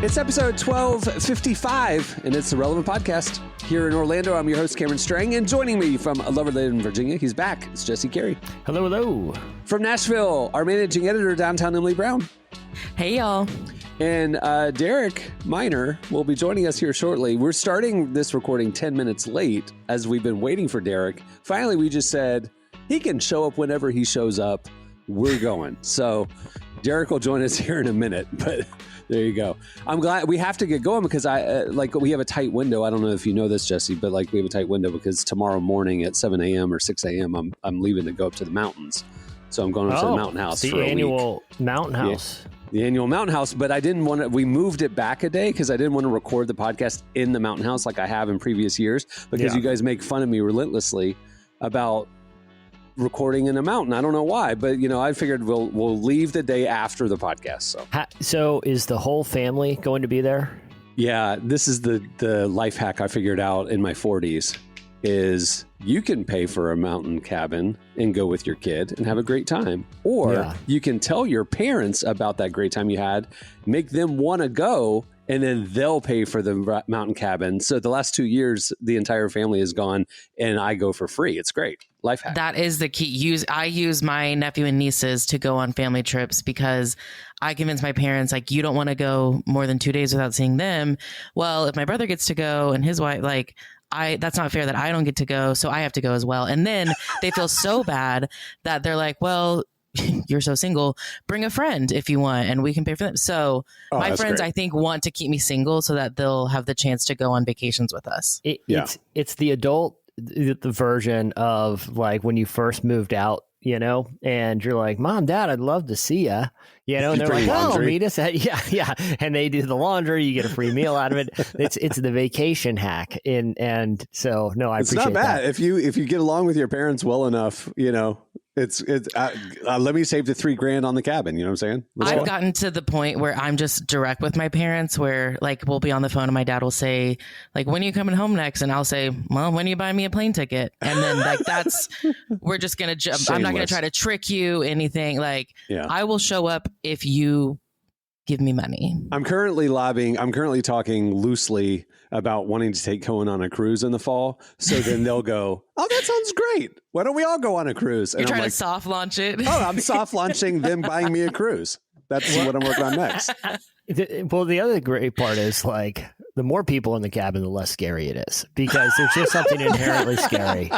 It's episode 1255, and it's the Relevant Podcast. Here in Orlando, I'm your host, Cameron Strang, and joining me from Loverland, Virginia, he's back. It's Jesse Carey. Hello, hello. From Nashville, our managing editor, downtown Emily Brown. Hey, y'all. And Derek Miner will be joining us here shortly. We're starting this recording 10 minutes late, as we've been waiting for Derek. Finally, we just said he can show up whenever he shows up. We're going. So Derek will join us here in a minute, but... There you go. I'm glad we have to get going because we have a tight window. I don't know if you know this, Jesse, but we have a tight window because tomorrow morning at 7 a.m. or 6 a.m. I'm leaving to go up to the mountains. So I'm going up to the mountain house for a week. The annual mountain house. Yeah, the annual mountain house. But I didn't want to, we moved it back a day because I didn't want to record the podcast in the mountain house like I have in previous years because you guys make fun of me relentlessly about recording in a mountain. I don't know why, but I figured we'll leave the day after the podcast. So is the whole family going to be there? Yeah, this is the life hack I figured out in my 40s is you can pay for a mountain cabin and go with your kid and have a great time. Or you can tell your parents about that great time you had, make them want to go, and then they'll pay for the mountain cabin. So the last 2 years, the entire family is gone and I go for free. It's great. Life hack. That is the key. I use my nephew and nieces to go on family trips because I convince my parents, you don't want to go more than 2 days without seeing them. Well, if my brother gets to go and his wife, that's not fair that I don't get to go. So I have to go as well. And then they feel so bad that they're like, well, you're so single, bring a friend if you want and we can pay for them. So my friends, great. I think, want to keep me single so that they'll have the chance to go on vacations with us. It's the adult the version of when you first moved out, and you're like, Mom, Dad, I'd love to see ya. And they're like, oh, meet us at, yeah. And they do the laundry, you get a free meal out of it. It's the vacation hack. And so, no, I appreciate that. It's not bad. If you get along with your parents well enough, it's let me save the $3,000 on the cabin. You know what I'm saying? I've gotten to the point where I'm just direct with my parents where we'll be on the phone and my dad will say when are you coming home next? And I'll say, well, when are you buying me a plane ticket? And then we're just going to jump. I'm not going to try to trick you anything. I will show up if you give me money. I'm currently talking loosely about wanting to take Cohen on a cruise in the fall. So then they'll go, oh, that sounds great. Why don't we all go on a cruise? And you're trying to soft launch it. Oh, I'm soft launching them buying me a cruise. That's what I'm working on next. Well, the other great part is the more people in the cabin, the less scary it is because there's just something inherently scary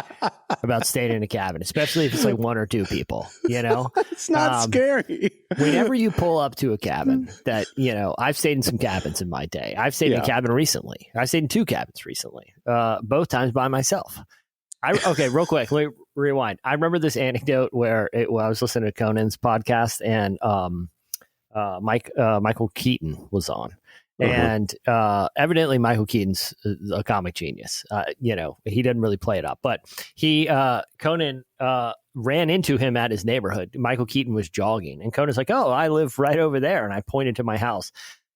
about staying in a cabin, especially if it's one or two people, It's not scary. Whenever you pull up to a cabin that, I've stayed in some cabins in my day. I've stayed in a cabin recently. I've stayed in two cabins recently, both times by myself. Okay, real quick, let me rewind. I remember this anecdote where I was listening to Conan's podcast and Michael Keaton was on. And evidently Michael Keaton's a comic genius. He didn't really play it up, but Conan ran into him at his neighborhood. Michael Keaton was jogging and Conan's like, oh, I live right over there. And I pointed to my house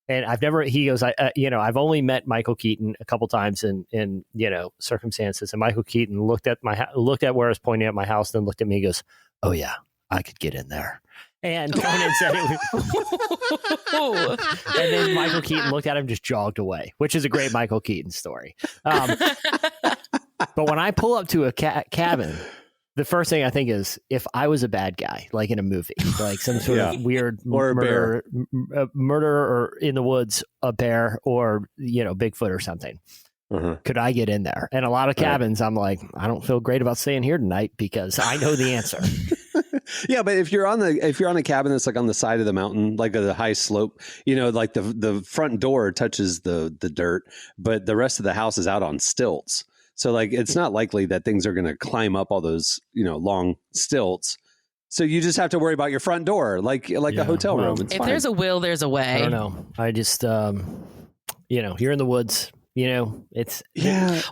and he goes, I've only met Michael Keaton a couple times in circumstances. And Michael Keaton looked at where I was pointing at my house, then looked at me and goes, oh yeah, I could get in there. And Conan said it was, and then Michael Keaton looked at him, just jogged away, which is a great Michael Keaton story. But when I pull up to a cabin, the first thing I think is if I was a bad guy, in a movie, some sort of weird or murder or in the woods, a bear or, Bigfoot or something. Could I get in there? And a lot of cabins, I'm like, I don't feel great about staying here tonight because I know the answer. Yeah, but if you're on a cabin that's on the side of the mountain, the high slope, the front door touches the dirt, but the rest of the house is out on stilts. So it's not likely that things are going to climb up all those, long stilts. So you just have to worry about your front door, like a hotel room. It's if fine. There's a will, there's a way. I don't know. I just, you're in the woods. It's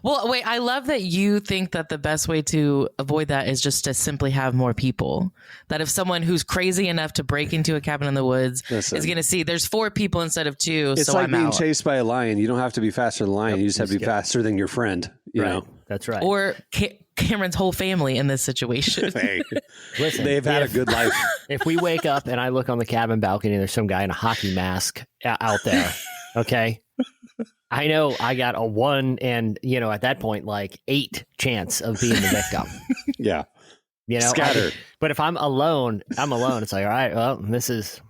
Well, wait, I love that you think that the best way to avoid that is just to simply have more people. That if someone who's crazy enough to break into a cabin in the woods is going to see there's 4 people instead of 2. It's so like I'm being out. chased by a lion. You don't have to be faster than the lion. You just have to be faster than your friend. You know? That's right. Or Cameron's whole family in this situation. Hey, listen, they've had a good life. If we wake up and I look on the cabin balcony and there's some guy in a hockey mask out there, Okay. I know I got a 1 and, at that point, like 8 chance of being the victim. Yeah. Scattered. But if I'm alone, It's like, all right, well, this is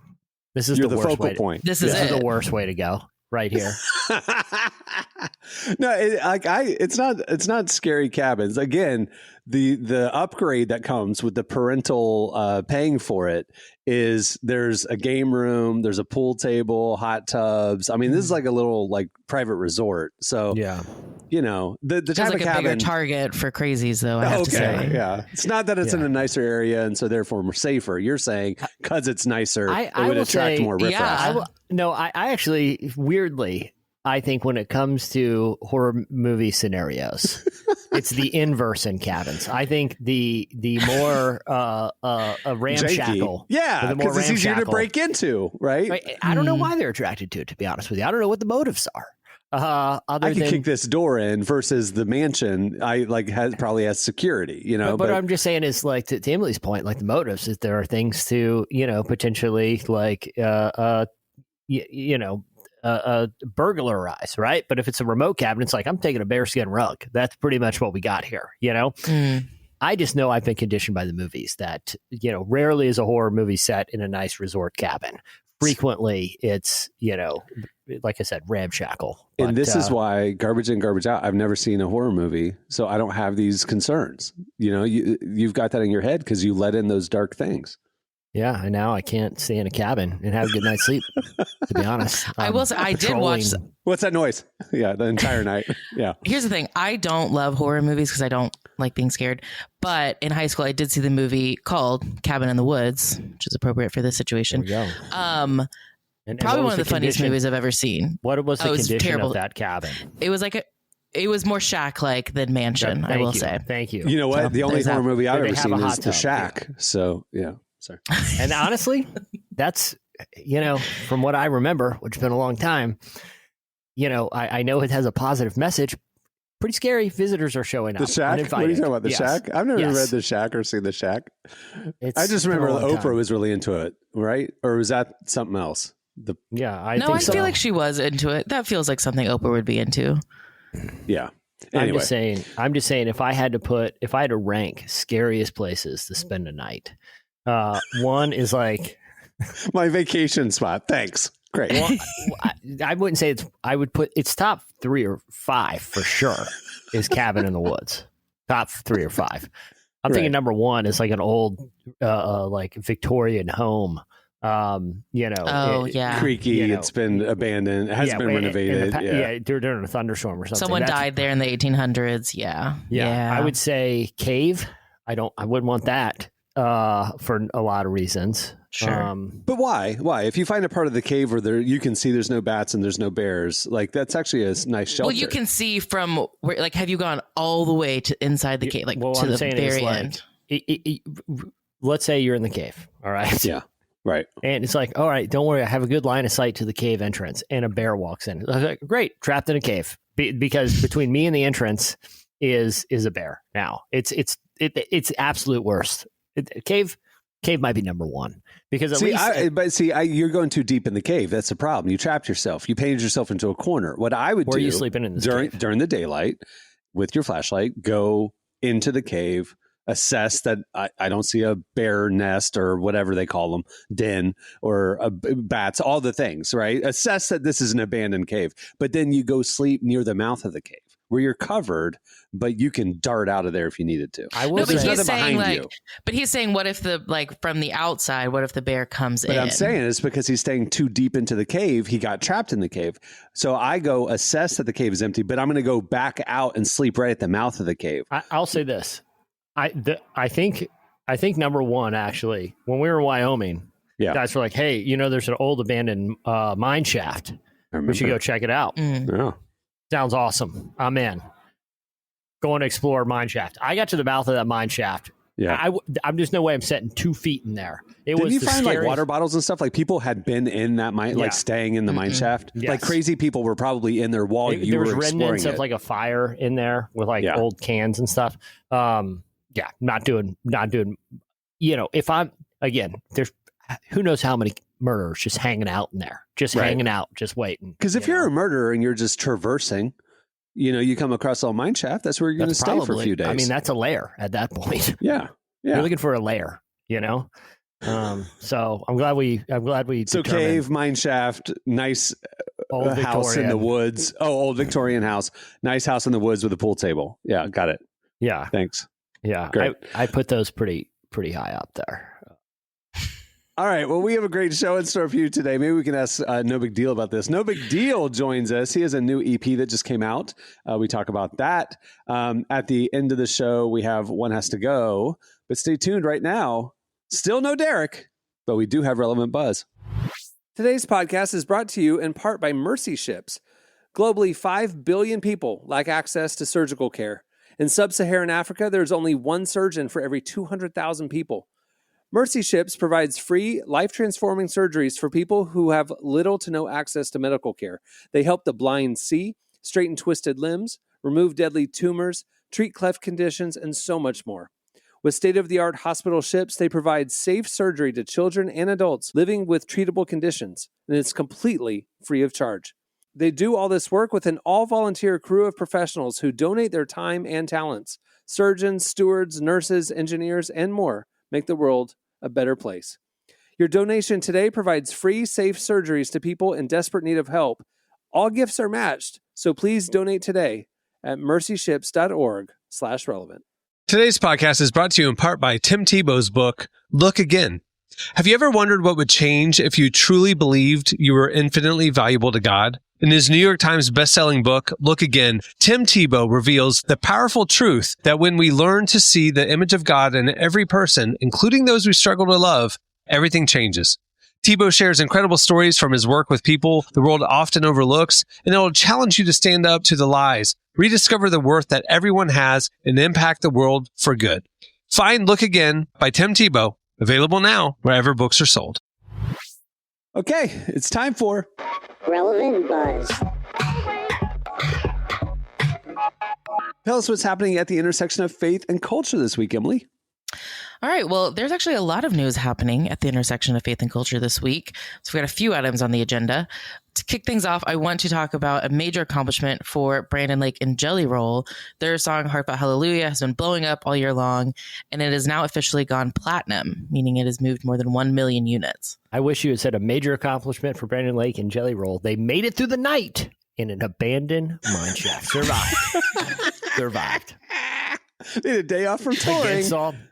You're the worst focal way point. This is the worst way to go right here. No, it's not scary cabins. Again, the upgrade that comes with the parental paying for it is there's a game room, there's a pool table, hot tubs. I mean, this is like a little like private resort. So yeah, the type like of a cabin. bigger target for crazies, though. I have to say, yeah, it's not that it's in a nicer area and so therefore more safer. You're saying because it's nicer, it would attract more riffraff. I actually weirdly. I think when it comes to horror movie scenarios, it's the inverse in cabins. I think the more ramshackle, because it's easier to break into, right? I don't know why they're attracted to it. To be honest with you, I don't know what the motives are. I can kick this door in versus the mansion. Probably has security, But I'm just saying is like to Emily's point, like the motives is there are things to potentially like burglarize, right? But if it's a remote cabin, it's like I'm taking a bearskin rug. That's pretty much what we got here, I just know I've been conditioned by the movies that rarely is a horror movie set in a nice resort cabin. Frequently, it's like I said, ramshackle. And this is why garbage in, garbage out. I've never seen a horror movie, so I don't have these concerns. You've got that in your head because you let in those dark things. Yeah, and now I can't stay in a cabin and have a good night's sleep, to be honest. I will say, I did watch... What's that noise? Yeah, the entire night. Yeah. Here's the thing. I don't love horror movies because I don't like being scared. But in high school, I did see the movie called Cabin in the Woods, which is appropriate for this situation. There we go. Probably one of the funniest movies I've ever seen. What was the condition of that cabin? It was like it was more shack-like than mansion, I will say. Thank you. You know what? The only horror movie I've ever seen is The Shack. Yeah. So, yeah. Sorry. And honestly, that's, from what I remember, which has been a long time, I know it has a positive message. Pretty scary. Visitors are showing up. The Shack? Uninvited. What are you talking about? The Shack? I've never read The Shack or seen The Shack. I just remember Oprah was really into it, right? Or was that something else? I feel like she was into it. That feels like something Oprah would be into. Yeah. Anyway. I'm just saying if I had to rank scariest places to spend a night, one is like my vacation spot. Thanks. Great. Well, I wouldn't say it's top 3 or 5 for sure is Cabin in the Woods. Top 3 or 5. I'm thinking number 1 is like an old like Victorian home. Creaky. It's been abandoned. It hasn't been renovated. During a thunderstorm or something. Someone died there in the 1800s. Yeah. I would say cave. I wouldn't want that for a lot of reasons. Sure. But why? Why? If you find a part of the cave where you can see there's no bats and there's no bears, like that's actually a nice shelter. Well, you can see from where. Like, have you gone all the way to inside the cave, like to the very end? Let's say you're in the cave. All right. Yeah. Right. And it's like, all right, don't worry. I have a good line of sight to the cave entrance, and a bear walks in. I was like, great, trapped in a cave because between me and the entrance is a bear. Now it's absolute worst. Cave might be number 1 because you're going too deep in the cave. That's the problem. You trapped yourself. You painted yourself into a corner. What I would do? Where are you sleeping in this during the daylight with your flashlight? Go into the cave. Assess that I don't see a bear nest or whatever they call them, den or bats, all the things, right? Assess that this is an abandoned cave, but then you go sleep near the mouth of the cave where you're covered, but you can dart out of there if you needed to. But he's saying but he's saying, what if from the outside, what if the bear comes in? But I'm saying it's because he's staying too deep into the cave. He got trapped in the cave. So I go assess that the cave is empty, but I'm going to go back out and sleep right at the mouth of the cave. I'll say this. I think number 1, actually, when we were in Wyoming, guys were like, hey, there's an old abandoned mine shaft. We should go check it out. Yeah. Sounds awesome. I'm in. Going to explore mine shaft. I got to the mouth of that mine shaft. Yeah. I'm just no way I'm setting 2 feet in there. Did you find like water bottles and stuff? Like people had been in that mine, like staying in the mine shaft. Yes. Like crazy people were probably in there while you were exploring it. There was remnants of like a fire in there with like old cans and stuff. Not doing, if I'm, again, there's, who knows how many murderers just hanging out in there, hanging out, just waiting. Because if you're a murderer and you're just traversing, you come across a mine shaft, that's where you're going to stay for a few days. I mean, that's a lair at that point. Yeah. You're looking for a lair, So I'm glad we. So cave, mine shaft, nice old house in the woods. Oh, old Victorian house, nice house in the woods with a pool table. Yeah, got it. Yeah, thanks. Yeah, great. I put those pretty high up there. All right. Well, we have a great show in store for you today. Maybe we can ask No Big Deal about this. No Big Deal joins us. He has a new EP that just came out. We talk about that. At the end of the show, we have One Has to Go. But stay tuned right now. Still no Derek, but we do have relevant buzz. Today's podcast is brought to you in part by Mercy Ships. Globally, 5 billion people lack access to surgical care. In sub-Saharan Africa, there's only one surgeon for every 200,000 people. Mercy Ships provides free, life-transforming surgeries for people who have little to no access to medical care. They help the blind see, straighten twisted limbs, remove deadly tumors, treat cleft conditions, and so much more. With state-of-the-art hospital ships, they provide safe surgery to children and adults living with treatable conditions, and it's completely free of charge. They do all this work with an all-volunteer crew of professionals who donate their time and talents. Surgeons, stewards, nurses, engineers, and more make the world a better place. Your donation today provides free, safe surgeries to people in desperate need of help. All gifts are matched, so please donate today at mercyships.org/relevant. Today's podcast is brought to you in part by Tim Tebow's book, Look Again. Have you ever wondered what would change if you truly believed you were infinitely valuable to God? In his New York Times bestselling book, Look Again, Tim Tebow reveals the powerful truth that when we learn to see the image of God in every person, including those we struggle to love, everything changes. Tebow shares incredible stories from his work with people the world often overlooks, and it will challenge you to stand up to the lies, rediscover the worth that everyone has, and impact the world for good. Find Look Again by Tim Tebow, available now wherever books are sold. Okay, it's time for Relevant Buzz. Tell us what's happening at the intersection of faith and culture this week, Emily. All right. Well, there's actually a lot of news happening at the intersection of faith and culture this week. So we've got a few items on the agenda. To kick things off, I want to talk about a major accomplishment for Brandon Lake and Jelly Roll. Their song Heartfelt Hallelujah has been blowing up all year long, and it has now officially gone platinum, meaning it has moved more than 1 million units. I wish you had said a major accomplishment for Brandon Lake and Jelly Roll. They made it through the night in an abandoned mine shaft. Survived. They had a day off from touring.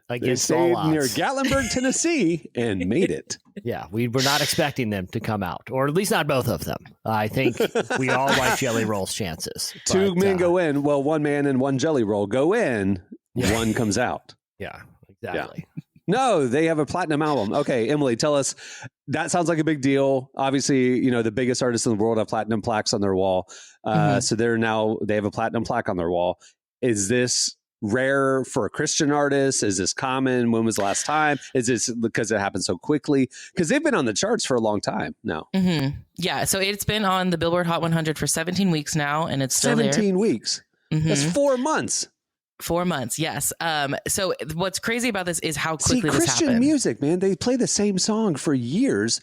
Against they all stayed near odds. Gatlinburg, Tennessee, and made it. Yeah, we were not expecting them to come out, or at least not both of them. I think we all like Jelly Roll's chances. Two men go in. Well, one man and one Jelly Roll go in. Yeah. One comes out. Yeah, exactly. Yeah. No, they have a platinum album. Okay, Emily, tell us. That sounds like a big deal. Obviously, the biggest artists in the world have platinum plaques on their wall. So they have a platinum plaque on their wall. Is this rare for a Christian artist? Is this common? When was the last time? Is this because it happened so quickly? Because they've been on the charts for a long time now. Mm-hmm. Yeah, so it's been on the Billboard Hot 100 for 17 weeks now, and it's still 17 weeks. Mm-hmm. That's 4 months. 4 months, yes. So what's crazy about this is how quickly this Christian happened. Music, man, they play the same song for years.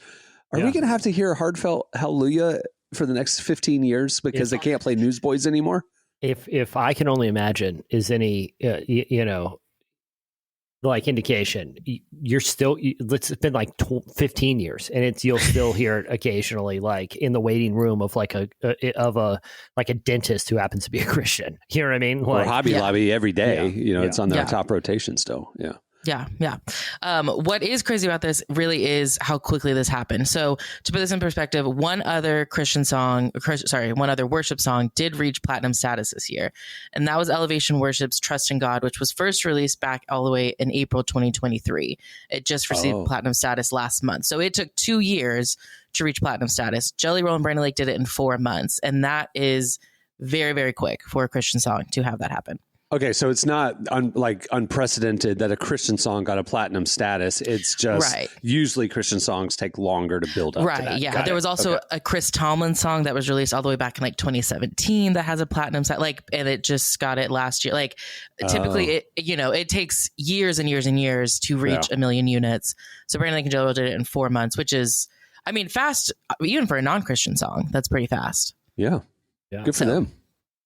Are we going to have to hear Heartfelt Hallelujah for the next 15 years because they can't play Newsboys anymore? If I can only imagine is any, like indication, you're still, it's been like 15 years and you'll still hear it occasionally, like in the waiting room of like a dentist who happens to be a Christian. You know what I mean? Or Hobby Lobby every day, it's on their Yeah. top rotation still. Yeah. Yeah. What is crazy about this really is how quickly this happened. So to put this in perspective, one other worship song did reach platinum status this year. And that was Elevation Worship's Trust in God, which was first released back all the way in April 2023. It just received platinum status last month. So it took 2 years to reach platinum status. Jelly Roll and Brandon Lake did it in 4 months. And that is very, very quick for a Christian song to have that happen. Okay, so it's not unprecedented that a Christian song got a platinum status. It's just usually Christian songs take longer to build up to that. Yeah. Got there it. was also a Chris Tomlin song that was released all the way back in like 2017 that has a platinum status, and it just got it last year. Like typically it takes years and years and years to reach 1 million units. So Brandon Lake and Jelly Roll did it in 4 months, which is I mean, fast, even for a non-Christian song, that's pretty fast. Yeah. Good for them.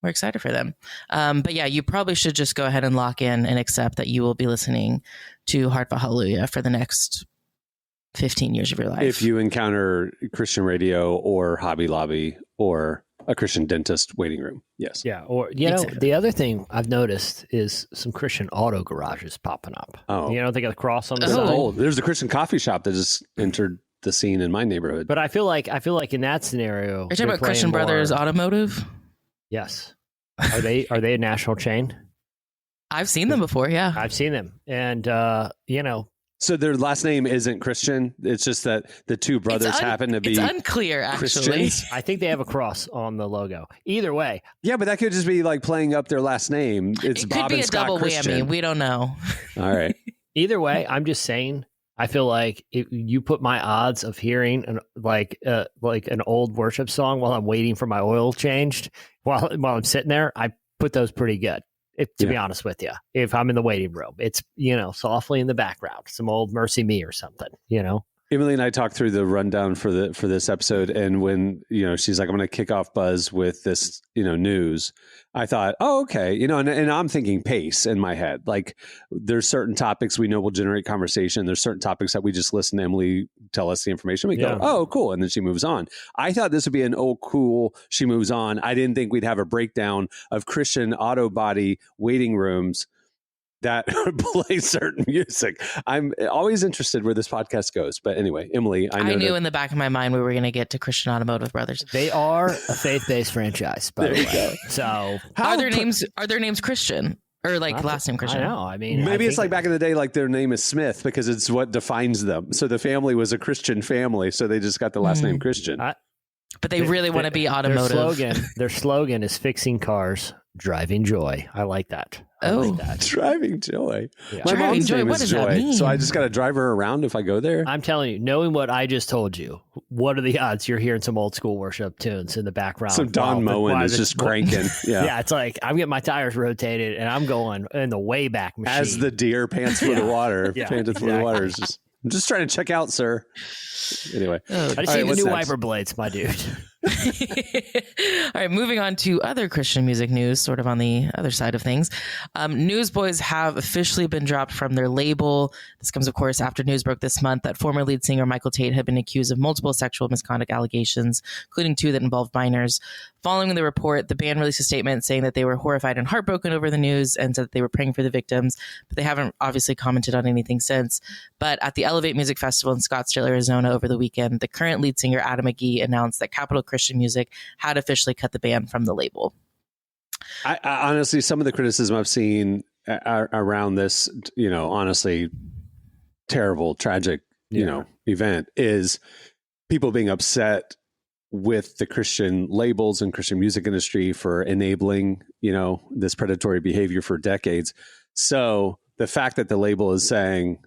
We're excited for them. But yeah, you probably should just go ahead and lock in and accept that you will be listening to Heartfelt Hallelujah for the next 15 years of your life. If you encounter Christian radio or Hobby Lobby or a Christian dentist waiting room. Yes. Yeah. Or, the other thing I've noticed is some Christian auto garages popping up. Oh. They got a cross on the Oh. side. Oh, there's a Christian coffee shop that just entered the scene in my neighborhood. But I feel like in that scenario, Are you talking about Christian Brothers Automotive? Yes. Are they a national chain? I've seen them before. Yeah. I've seen them. And, So their last name isn't Christian. It's just that the two brothers happen to be It's unclear, actually. Christians. I think they have a cross on the logo. Either way. Yeah, but that could just be like playing up their last name. It's It Bob could be and a Scott double Christian. whammy. We don't know. All right. Either way, I'm just saying, I feel like if you put my odds of hearing an old worship song while I'm waiting for my oil changed, while I'm sitting there, I put those pretty good. To be honest with you, if I'm in the waiting room, it's, softly in the background, some old Mercy Me or something, Emily and I talked through the rundown for this episode, and when she's like, "I'm going to kick off Buzz with this news," I thought, "Oh, okay," and I'm thinking pace in my head. Like, there's certain topics we know will generate conversation. There's certain topics that we just listen to Emily tell us the information. We go, "Oh, cool," and then she moves on. I thought this would be an "oh, cool," she moves on. I didn't think we'd have a breakdown of Christian auto body waiting rooms that play certain music. I'm always interested where this podcast goes. But anyway, Emily, I knew in the back of my mind we were going to get to Christian Automotive Brothers. They are a faith-based franchise, by the way. So are their names Christian? Or last name Christian? I know. I mean, maybe it's like back in the day, like their name is Smith because it's what defines them. So the family was a Christian family, so they just got the last name Christian. But they really want to be automotive. Their slogan is fixing cars, driving joy. I like that. I like that. Driving joy. Yeah. My Driving mom's joy, name what is does Joy, that mean? so I just got to drive her around if I go there. I'm telling you, knowing what I just told you, what are the odds you're hearing some old school worship tunes in the background? Some Don Moen is just cranking. Yeah, it's like I'm getting my tires rotated and I'm going in the way back machine. As the deer pants for the water. Yeah, Panted for the water. I'm just trying to check out, sir. Anyway. I just see the new wiper blades, my dude. All right, moving on to other Christian music news, sort of on the other side of things. Newsboys have officially been dropped from their label. This comes, of course, after news broke this month that former lead singer Michael Tate had been accused of multiple sexual misconduct allegations, including 2 that involved minors. Following the report, the band released a statement saying that they were horrified and heartbroken over the news and said that they were praying for the victims, but they haven't obviously commented on anything since. But at the Elevate Music Festival in Scottsdale, Arizona over the weekend, the current lead singer Adam McGee announced that Capital Christian Music had officially cut the band from the label. I honestly, some of the criticism I've seen around this, honestly, terrible, tragic, event is people being upset with the Christian labels and Christian music industry for enabling, this predatory behavior for decades. So the fact that the label is saying,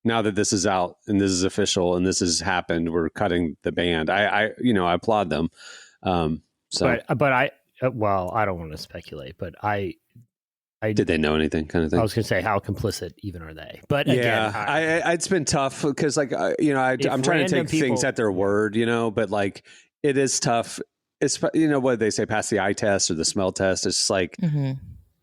now that this is out and this is official and this has happened, we're cutting the band. I applaud them. But I don't want to speculate, but did they know anything kind of thing? I was going to say, how complicit even are they? But again, it's been tough because I'm trying to take things at their word, but like it is tough. It's, what they say, pass the eye test or the smell test. It's just like,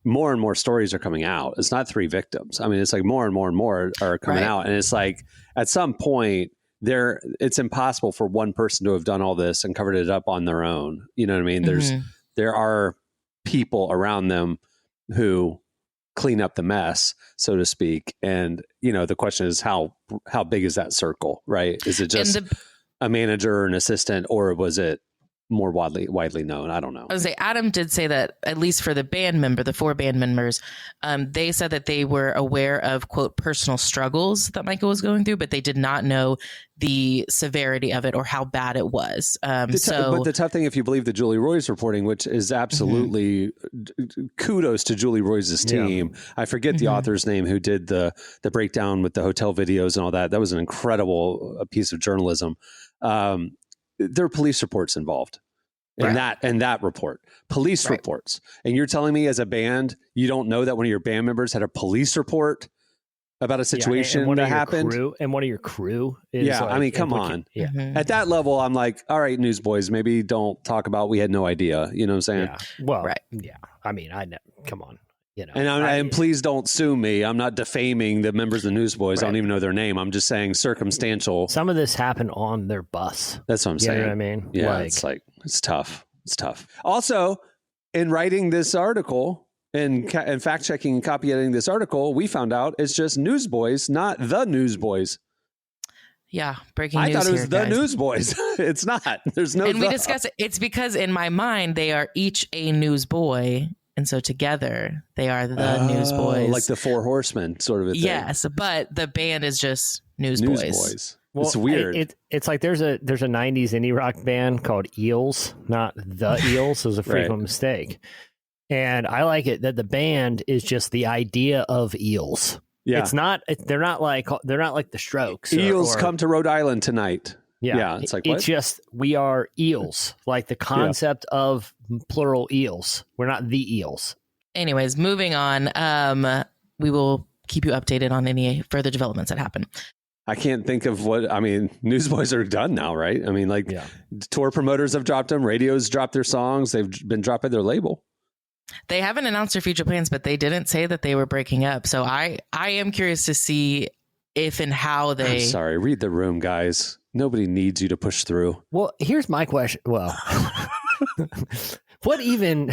more and more stories are coming out. It's not 3 victims. I mean, it's like more and more are coming out. And it's like, at some point it's impossible for one person to have done all this and covered it up on their own. You know what I mean? There are people around them who clean up the mess, so to speak. And, the question is how big is that circle, right? Is it just a manager or an assistant, or was it more widely known? I don't know. I would say Adam did say that, at least for the 4 band members, they said that they were aware of, quote, personal struggles that Michael was going through, but they did not know the severity of it or how bad it was. But the tough thing, if you believe the Julie Roy's reporting, which is absolutely kudos to Julie Roy's team. I forget the author's name who did the breakdown with the hotel videos and all that. That was an incredible piece of journalism. There are police reports involved in that report, police reports. And you're telling me as a band, you don't know that one of your band members had a police report about a situation one that of your happened. crew, and one of your crew is Yeah, I mean, come on. Yeah. Mhm. At that level, I'm like, all right, Newsboys, maybe don't talk about we had no idea. You know what I'm saying? Yeah. Well, Right. yeah. I mean, come on. You know, And please don't sue me. I'm not defaming the members of the Newsboys. I don't even know their name. I'm just saying circumstantial. some of this happened on their bus. That's what I'm You saying. know what I mean? Yeah, it's tough. It's tough. Also, in writing this article and fact checking and copy editing this article, we found out it's just Newsboys, not the Newsboys. Yeah, breaking news. I thought it was here, the guys. Newsboys. It's not. There's no. And we discussed it. It's because in my mind they are each a newsboy, and so together they are the Newsboys, like the Four Horsemen, sort of a thing. Yes, but the band is just Newsboys. Newsboys. Well, it's weird. It's like there's a 90s indie rock band called Eels, not the Eels. It was a frequent mistake. And I like it that the band is just the idea of eels. Yeah. It's not. They're not like the Strokes. Eels come to Rhode Island tonight. Yeah, it's like what? It's just we are eels, like the concept of plural eels. We're not the eels. Anyways, moving on. We will keep you updated on any further developments that happen. I can't think of what. I mean, Newsboys are done now, right? I mean, like tour promoters have dropped them. Radios dropped their songs. They've been dropped by their label. They haven't announced their future plans, but they didn't say that they were breaking up. So I am curious to see if and how they. I'm sorry, read the room, guys. Nobody needs you to push through. Well, here's my question. Well, what even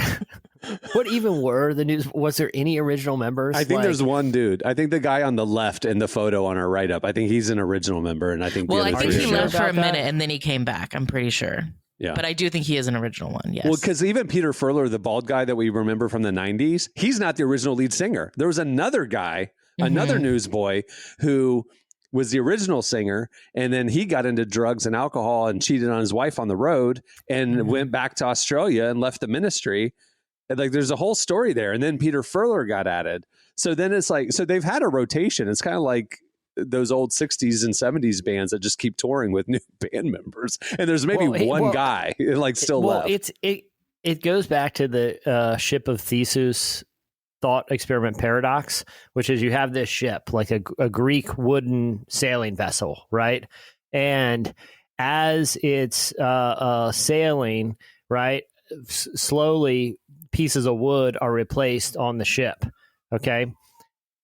were the news? Was there any original members? I think there's one dude. I think the guy on the left in the photo on our write up. I think he's an original member, and I think. Well, I think he left for a about that? minute and then he came back. I'm pretty sure. Yeah. But I do think he is an original one. Yes. Well, because even Peter Furler, the bald guy that we remember from the 90s, he's not the original lead singer. There was another guy, another newsboy, who was the original singer. And then he got into drugs and alcohol and cheated on his wife on the road and went back to Australia and left the ministry. And like there's a whole story there. And then Peter Furler got added. So then it's like, so they've had a rotation. It's kind of like those old 60s and 70s bands that just keep touring with new band members, and there's maybe one guy like still left. It goes back to the ship of Theseus thought experiment paradox, which is you have this ship like a Greek wooden sailing vessel, right? And as it's sailing, right, slowly pieces of wood are replaced on the ship. Okay,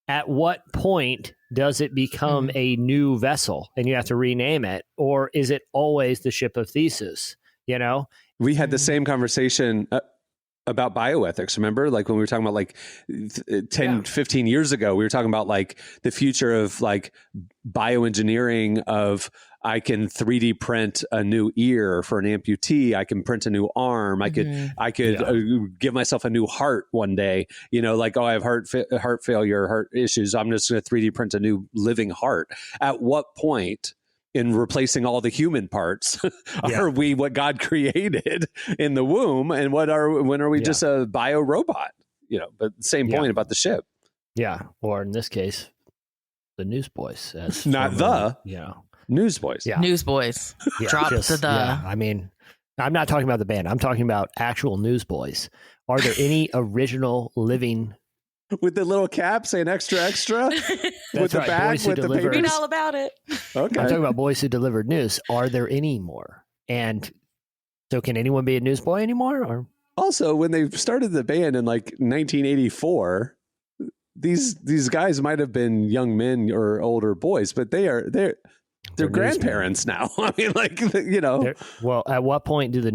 at what point does it become a new vessel and you have to rename it? Or is it always the ship of Theseus? You know, we had the same conversation about bioethics. Remember, like when we were talking about like 15 years ago, we were talking about like the future of like bioengineering of I can 3D print a new ear for an amputee. I can print a new arm. I could give myself a new heart one day. You know, like, oh, I have heart failure, heart issues. I'm just going to 3D print a new living heart. At what point in replacing all the human parts are we what God created in the womb? And when are we just a bio robot? You know, but same point about the ship. Yeah. Or in this case, the Newsboys. As not the, Newsboys. Yeah. Newsboys. Yeah, Drop to the. Yeah, I mean, I'm not talking about the band. I'm talking about actual Newsboys. Are there any original living? With the little cap saying extra, extra? With the right, bag, with the papers? Read all about it. Okay. I'm talking about boys who delivered news. Are there any more? And so can anyone be a newsboy anymore? Or also, when they started the band in like 1984, these guys might have been young men or older boys, but they're grandparents now. I mean, like, you know. Well, at what point do the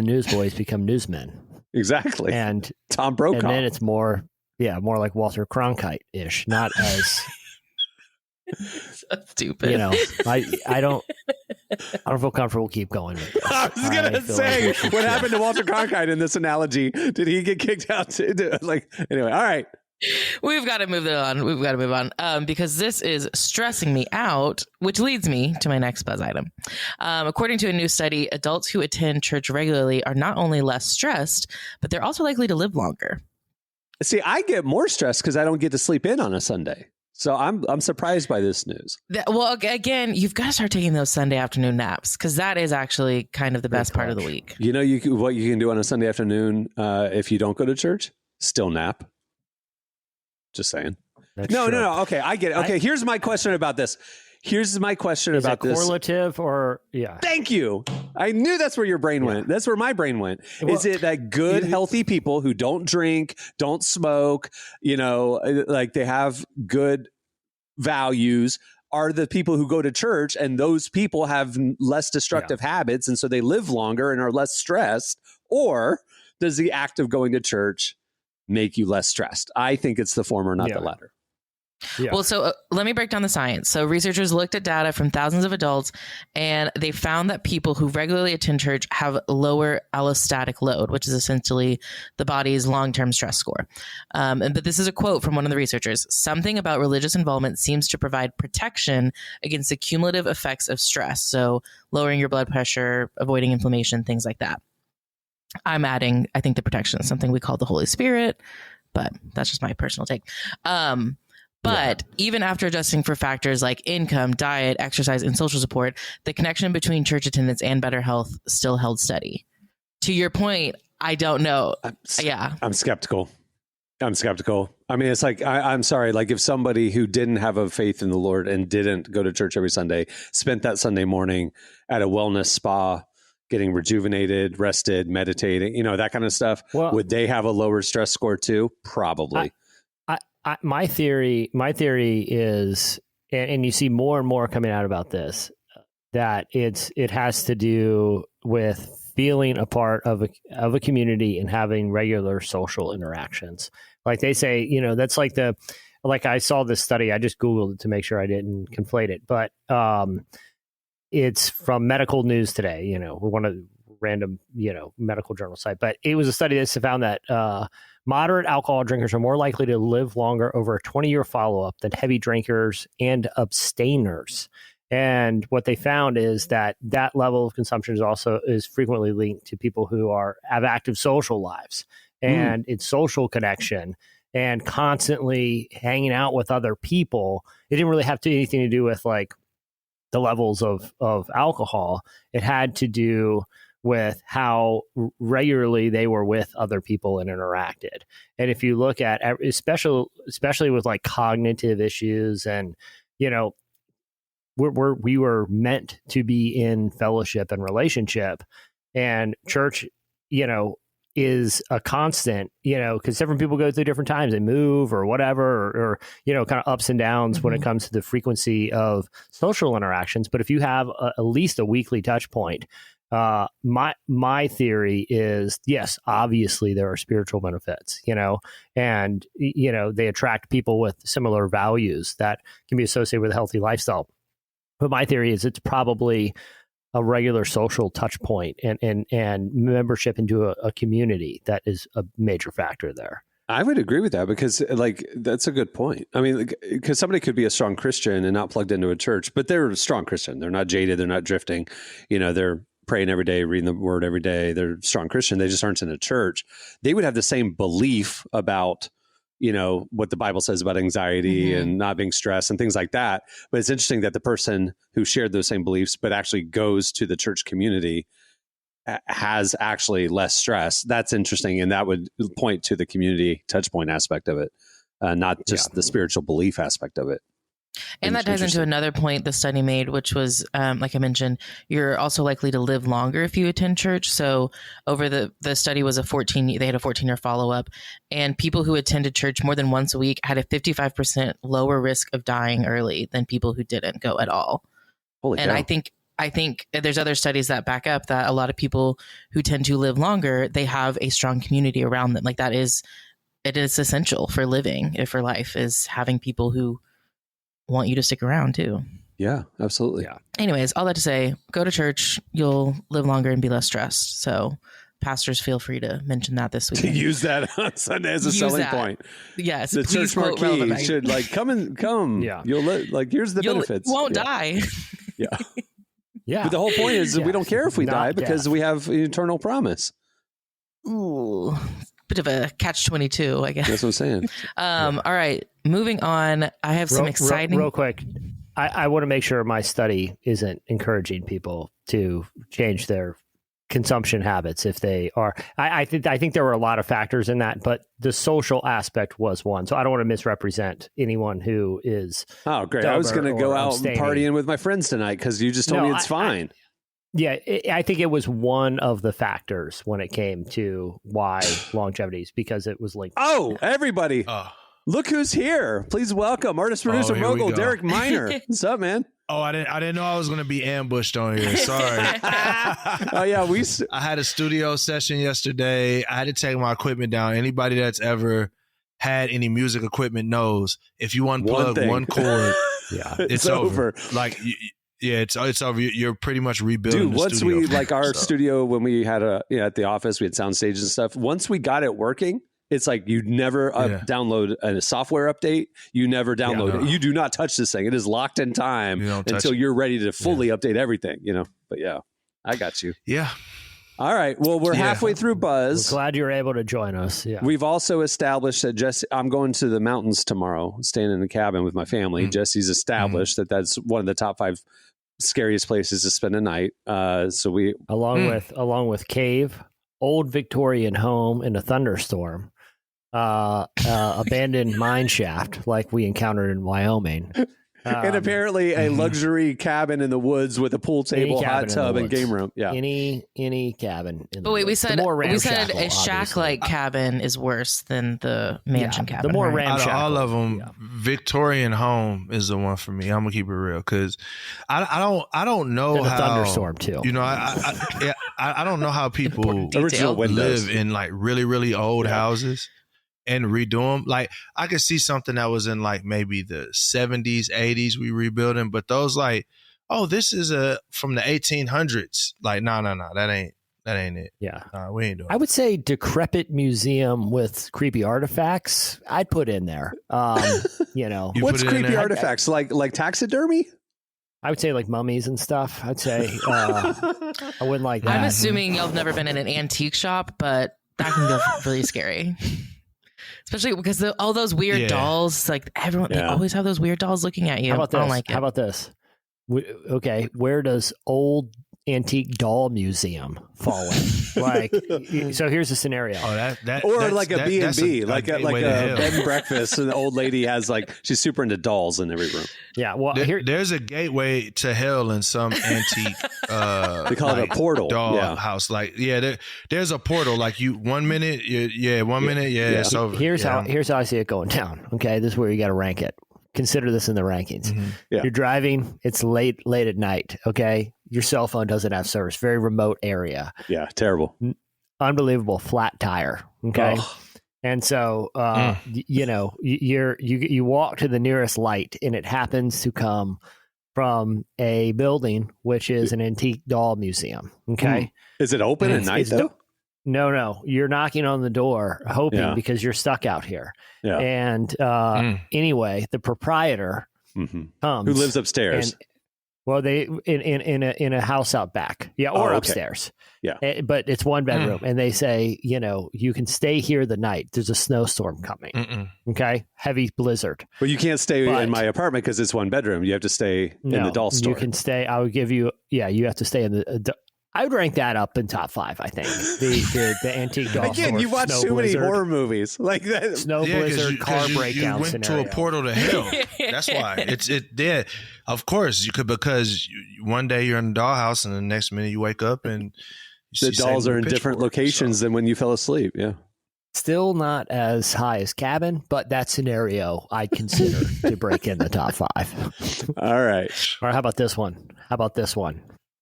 newsboys become newsmen? Exactly. And Tom Brokaw. And then it's more like Walter Cronkite-ish, not as so stupid. You know, I don't feel comfortable keep going with this. I was gonna say, what happened to Walter Cronkite in this analogy? Did he get kicked out too? Like, anyway, all right. We've got to move on. Because this is stressing me out, which leads me to my next buzz item. According to a new study, adults who attend church regularly are not only less stressed, but they're also likely to live longer. See, I get more stressed because I don't get to sleep in on a Sunday. So I'm surprised by this news. Well, again, you've got to start taking those Sunday afternoon naps because that is actually kind of the best part of the week. You know, what you can do on a Sunday afternoon if you don't go to church? Still nap. Just saying. No. Okay, I get it. Okay, here's my question about this. Is it correlative or Thank you. I knew that's where your brain went. That's where my brain went. Well, is it that good, healthy people who don't drink, don't smoke, like they have good values are the people who go to church, and those people have less destructive habits, and so they live longer and are less stressed? Or does the act of going to church make you less stressed? I think it's the former, not the latter. Yeah. Well, so let me break down the science. So researchers looked at data from thousands of adults, and they found that people who regularly attend church have lower allostatic load, which is essentially the body's long-term stress score. But this is a quote from one of the researchers. Something about religious involvement seems to provide protection against the cumulative effects of stress. So lowering your blood pressure, avoiding inflammation, things like that. I'm adding, I think the protection is something we call the Holy Spirit, but that's just my personal take. But even after adjusting for factors like income, diet, exercise, and social support, the connection between church attendance and better health still held steady. To your point, I don't know. I'm skeptical. I mean, it's like, I'm sorry, like if somebody who didn't have a faith in the Lord and didn't go to church every Sunday, spent that Sunday morning at a wellness spa, getting rejuvenated, rested, meditating, that kind of stuff, would they have a lower stress score too? Probably. My theory is, and you see more and more coming out about this, that it has to do with feeling a part of a community and having regular social interactions. Like they say, that's like I saw this study. I just Googled it to make sure I didn't conflate it, but it's from Medical News Today. One of the random medical journal site, but it was a study that found that moderate alcohol drinkers are more likely to live longer over a 20-year follow-up than heavy drinkers and abstainers. And what they found is that level of consumption is frequently linked to people who have active social lives, and it's social connection and constantly hanging out with other people. It didn't really have anything to do with like the levels of alcohol. It had to do with how regularly they were with other people and interacted. And if you look at, especially with like cognitive issues, and, we were meant to be in fellowship and relationship, and church, is a constant, because different people go through different times, they move or whatever, or kind of ups and downs when it comes to the frequency of social interactions. But if you have at least a weekly touch point, my theory is, yes, obviously there are spiritual benefits, and, they attract people with similar values that can be associated with a healthy lifestyle. But my theory is it's probably a regular social touch point and membership into a community that is a major factor there. I would agree with that, because that's a good point. I mean, because somebody could be a strong Christian and not plugged into a church, but they're a strong Christian. They're not jaded. They're not drifting. They're praying every day, reading the word every day. They're a strong Christian. They just aren't in a church. They would have the same belief about, what the Bible says about anxiety and not being stressed and things like that. But it's interesting that the person who shared those same beliefs, but actually goes to the church community, has actually less stress. That's interesting. And that would point to the community touch point aspect of it, not just the spiritual belief aspect of it. And that ties into another point the study made, which was, like I mentioned, you're also likely to live longer if you attend church. So over the study was they had a 14-year follow-up, and people who attended church more than once a week had a 55% lower risk of dying early than people who didn't go at all. Holy cow. And I think there's other studies that back up that a lot of people who tend to live longer, they have a strong community around them. Like it is essential for living, for life, is having people who want you to stick around too. Yeah, absolutely. Yeah. Anyways, all that to say, go to church, you'll live longer and be less stressed. So pastors, feel free to mention that this week. To use that on Sunday as a selling point. Yes. The church marquee should come. Yeah. You'll here's the benefits. You won't die. Yeah. Yeah. But the whole point is that we don't care if we die, because we have an eternal promise. Ooh. Bit of a catch-22, I guess. That's what I'm saying. All right, moving on. I have some exciting. Real quick, I want to make sure my study isn't encouraging people to change their consumption habits if they are. I think there were a lot of factors in that, but the social aspect was one. So I don't want to misrepresent anyone who is. Oh, great! I was going to go out abstaining. partying with my friends tonight because you just told me it's fine. I think it was one of the factors when it came to why longevity is because it was linked. Oh, everybody. Look who's here. Please welcome artist, producer, mogul, Derek Miner. What's up, man? Oh, I didn't know I was going to be ambushed on here. Sorry. Oh, yeah. I had a studio session yesterday. I had to take my equipment down. Anybody that's ever had any music equipment knows if you unplug one cord, it's over. Like, it's over. You're pretty much rebuilding. Dude, once studio. we our studio when we had at the office, we had sound stages and stuff. Once we got it working, it's like you never download a software update. You never download it. You do not touch this thing. It is locked in time until you're ready to fully update everything. But I got you. Yeah. All right. Well, we're halfway through Buzz. We're glad you're able to join us. Yeah. We've also established that I'm going to the mountains tomorrow, staying in the cabin with my family. Jesse's established that that's one of the top 5 scariest places to spend a night. So we along with cave, old Victorian home in a thunderstorm, abandoned mine shaft like we encountered in Wyoming. And apparently a luxury cabin in the woods with a pool table, hot tub, and game room. Yeah. Any cabin. But wait, we said a shack-like cabin is worse than the mansion cabin. The more ramshackle. Out of all of them, Victorian home is the one for me. I'm gonna keep it real because I don't know and how a thunderstorm too. I don't know how people original live in like really really old houses and redo them. Like I could see something that was in like maybe the 70s, 80s we rebuilding, but those like, oh, this is from the 1800s. Like, no, that ain't it. Yeah, we ain't doing. I would say decrepit museum with creepy artifacts. I'd put in there. What's creepy artifacts like taxidermy? I would say like mummies and stuff. I'd say I wouldn't like that. I'm assuming y'all have never been in an antique shop, but that can get really scary. Especially because all those weird dolls, like everyone, they always have those weird dolls looking at you. How about this? I don't like it. How about this? Okay, where does old antique doll museum fall in? Like, so here's a scenario. Or like a B&B, like a bed and breakfast, and the old lady has she's super into dolls in every room. Yeah, well, there's a gateway to hell in some antique. They call it a portal. Doll house, there's a portal. Like 1 minute, it's over. Here's how I see it going down. Okay, this is where you got to rank it. Consider this in the rankings. Mm-hmm. Yeah. You're driving. It's late at night. Okay, your cell phone doesn't have service. Very remote area. Yeah, terrible. Unbelievable flat tire. Okay, and so you walk to the nearest light, and it happens to come from a building which is an antique doll museum. Okay, is it open at night though? No. You're knocking on the door, hoping because you're stuck out here. Yeah. And anyway, the proprietor comes, who lives upstairs. They in a house out back, or upstairs. Yeah, but it's one bedroom, and they say, you can stay here the night. There's a snowstorm coming. Okay, heavy blizzard. But you can't stay in my apartment because it's one bedroom. You have to stay in the doll store. You can stay. I would give you. Yeah, you have to stay in the. I would rank that up in top 5. I think the antique doll. Again, you watch too many horror movies like that. Snow blizzard, car breakdown. You went scenario. to a portal to hell. That's why it did. Of course, you could because one day you're in the dollhouse and the next minute you wake up and the dolls are in different locations than when you fell asleep. Yeah. Still not as high as cabin, but that scenario I'd consider to break in the top 5. All right. How about this one?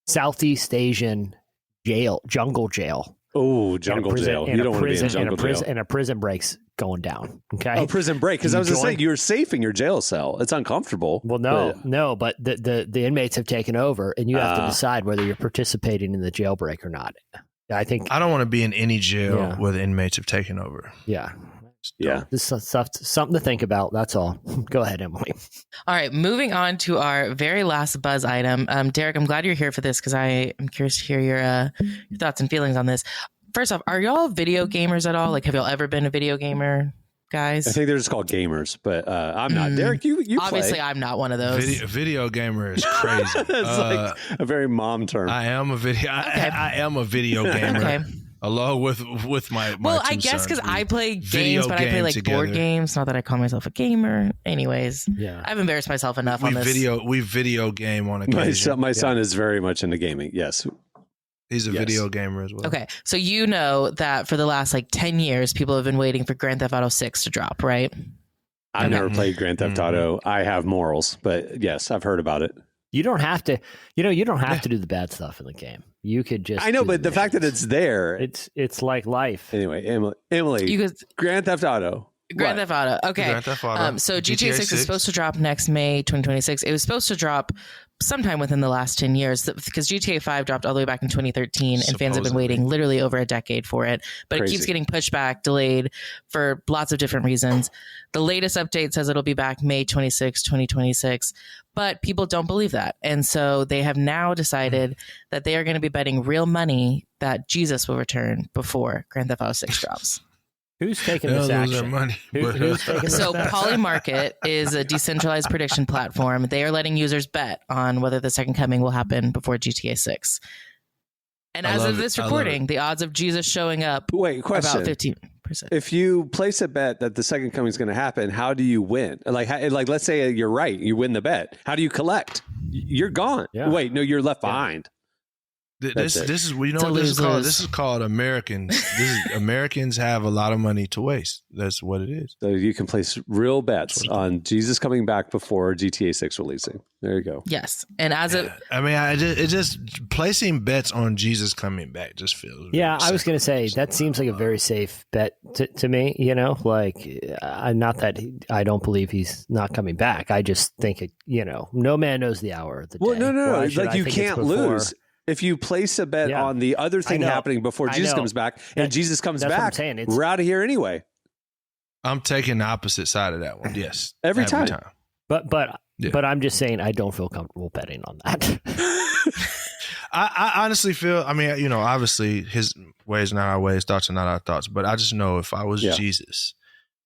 Southeast Asian jungle jail. Oh, jungle jail. You don't want to be in jungle jail. And a prison break's going down. Okay. Oh, prison break. Because I was just saying, you're safe in your jail cell. It's uncomfortable. Well, but the inmates have taken over, and you have to decide whether you're participating in the jailbreak or not. I don't want to be in any jail where the inmates have taken over. Yeah. Yeah, this is something to think about. That's all. Go ahead, Emily. All right, moving on to our very last buzz item. Derek, I'm glad you're here for this because I am curious to hear your thoughts and feelings on this. First off, are y'all video gamers at all? Like, have y'all ever been a video gamer guys? I think they're just called gamers, but I'm not. Derek, you Obviously, play. I'm not one of those. Video gamer is crazy. It's like a very mom term. I am a video. I am a video gamer. Okay. Along with my Well, two I guess sons, because we I play video games, but I play game like board together. games. Not that I call myself a gamer. Anyways, Yeah. I've embarrassed myself enough We on this. video game on occasion. My son is very much into gaming. Yes. He's a Yes. video gamer as well. Okay, so you know that for the last like 10 years, people have been waiting for Grand Theft Auto 6 to drop, right? I've Okay. never played Grand Theft Mhm. Auto. I have morals, but yes, I've heard about it. You don't have to. You don't have to do the bad stuff in the game. You could just. I know, do but the fact that missions. it's there. It's like life. Anyway, Emily, You could Grand Theft Auto. Grand What? Theft Auto. Okay. Grand Theft Auto. So GTA 6 is supposed to drop next May 2026. It was supposed to drop sometime within the last 10 years because GTA 5 dropped all the way back in 2013 and fans have been Supposedly. waiting literally over a decade for it. But Crazy. it keeps getting pushed back, delayed for lots of different reasons. The latest update says it'll be back May 26, 2026. But people don't believe that. And so they have now decided that they are going to be betting real money that Jesus will return before Grand Theft Auto 6 drops. Who's taking They'll this lose their action? money. Who's taking this So action? Polymarket is a decentralized prediction platform. They are letting users bet on whether the second coming will happen before GTA 6. And I as love of it. this I love recording, it. the odds of Jesus showing up Wait, question. about 15%. If you place a bet that the second coming is going to happen, how do you win? Like, let's say you're right, you win the bet. How do you collect? You're gone. Yeah. Wait, no, you're left behind. This it. is you know It's a what this is called. lose-lose. This is called Americans. Americans have a lot of money to waste. That's what it is. So you can place real bets That's what on Jesus coming back before GTA 6 releasing. There you go. Yes. And as of I mean, it just placing bets on Jesus coming back just feels. Yeah, very I was going to say safe. that seems like a very safe bet to me. Not that I don't believe he's not coming back. I just think no man knows the hour of the Well, day. no. Why should Like I you think it's can't before? lose. If you place a bet Yeah. on the other thing I know. happening before I Jesus know. comes back, and That- Jesus comes that's what I'm back, saying. It's- we're out of here anyway. I'm taking the opposite side of that one. Yes, Every time. But Yeah. but I'm just saying I don't feel comfortable betting on that. I honestly feel. I mean, obviously his ways are not our ways, thoughts are not our thoughts. But I just know if I was Yeah. Jesus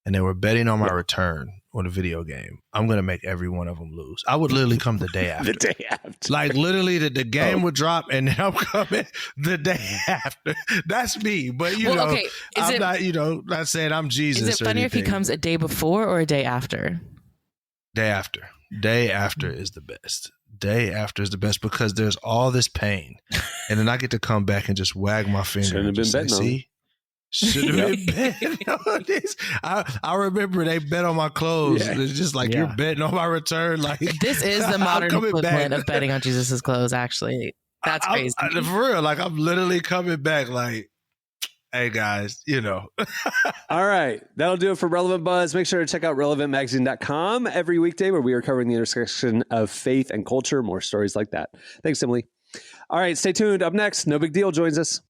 and they were betting on my return on a video game, I'm going to make every one of them lose. I would literally come the day after. The day after. Like literally, the game would drop, and then I'm coming the day after. That's me. But well, okay. I'm not. Not saying I'm Jesus. Is it or funnier if he anything. comes a day before or a day after? Day after? Day after is the best. Day after is the best because there's all this pain, and then I get to come back and just wag my finger. Shouldn't and have just been say, betting on See. Should have been betting on this. I remember they bet on my clothes. Yeah. It's just like Yeah. you're betting on my return. Like This is the I'm modern coming equivalent back. of betting on Jesus' clothes, actually. That's crazy. For real, like I'm literally coming back. Like, hey guys, All right. That'll do it for Relevant Buzz. Make sure to check out relevantmagazine.com every weekday where we are covering the intersection of faith and culture. More stories like that. Thanks, Emily. All right. Stay tuned. Up next, No Big Deal joins us.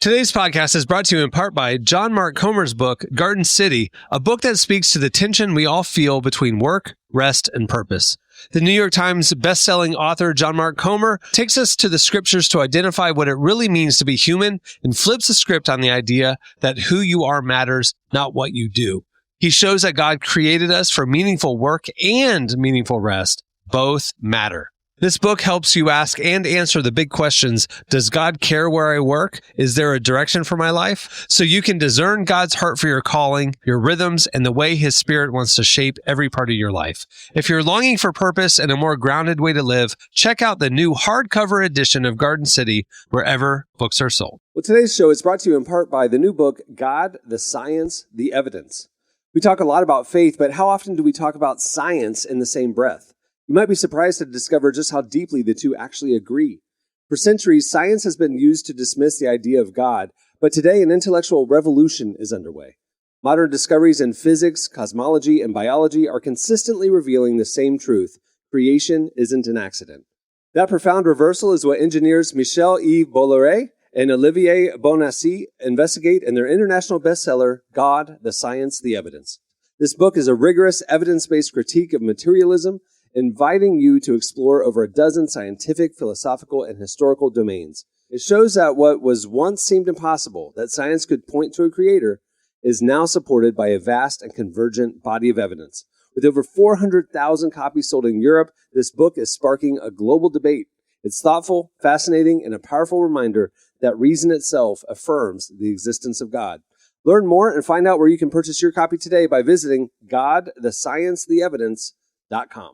Today's podcast is brought to you in part by John Mark Comer's book, Garden City, a book that speaks to the tension we all feel between work, rest, and purpose. The New York Times bestselling author John Mark Comer takes us to the scriptures to identify what it really means to be human and flips the script on the idea that who you are matters, not what you do. He shows that God created us for meaningful work and meaningful rest. Both matter. This book helps you ask and answer the big questions. Does God care where I work? Is there a direction for my life? So you can discern God's heart for your calling, your rhythms, and the way His Spirit wants to shape every part of your life. If you're longing for purpose and a more grounded way to live, check out the new hardcover edition of Garden City wherever books are sold. Well, today's show is brought to you in part by the new book, God, the Science, the Evidence. We talk a lot about faith, but how often do we talk about science in the same breath? You might be surprised to discover just how deeply the two actually agree. For centuries, science has been used to dismiss the idea of God, but today an intellectual revolution is underway. Modern discoveries in physics, cosmology, and biology are consistently revealing the same truth. Creation isn't an accident. That profound reversal is what engineers Michel-Yves Bolloré and Olivier Bonassi investigate in their international bestseller, God, the Science, the Evidence. This book is a rigorous, evidence-based critique of materialism, inviting you to explore over a dozen scientific, philosophical, and historical domains. It shows that what was once seemed impossible, that science could point to a creator, is now supported by a vast and convergent body of evidence. With over 400,000 copies sold in Europe, this book is sparking a global debate. It's thoughtful, fascinating, and a powerful reminder that reason itself affirms the existence of God. Learn more and find out where you can purchase your copy today by visiting godthesciencetheevidence.com.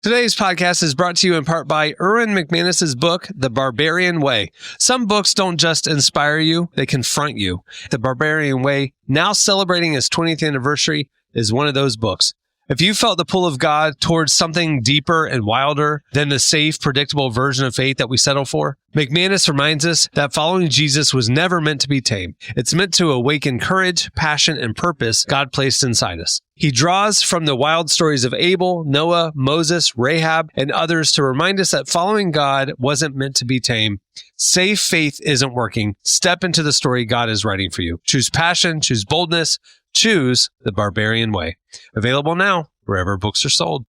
Today's podcast is brought to you in part by Erwin McManus's book, The Barbarian Way. Some books don't just inspire you, they confront you. The Barbarian Way, now celebrating its 20th anniversary, is one of those books. If you felt the pull of God towards something deeper and wilder than the safe, predictable version of faith that we settle for, McManus reminds us that following Jesus was never meant to be tame. It's meant to awaken courage, passion, and purpose God placed inside us. He draws from the wild stories of Abel, Noah, Moses, Rahab, and others to remind us that following God wasn't meant to be tame. Safe faith isn't working. Step into the story God is writing for you. Choose passion, choose boldness, choose The Barbarian Way. Available now wherever books are sold.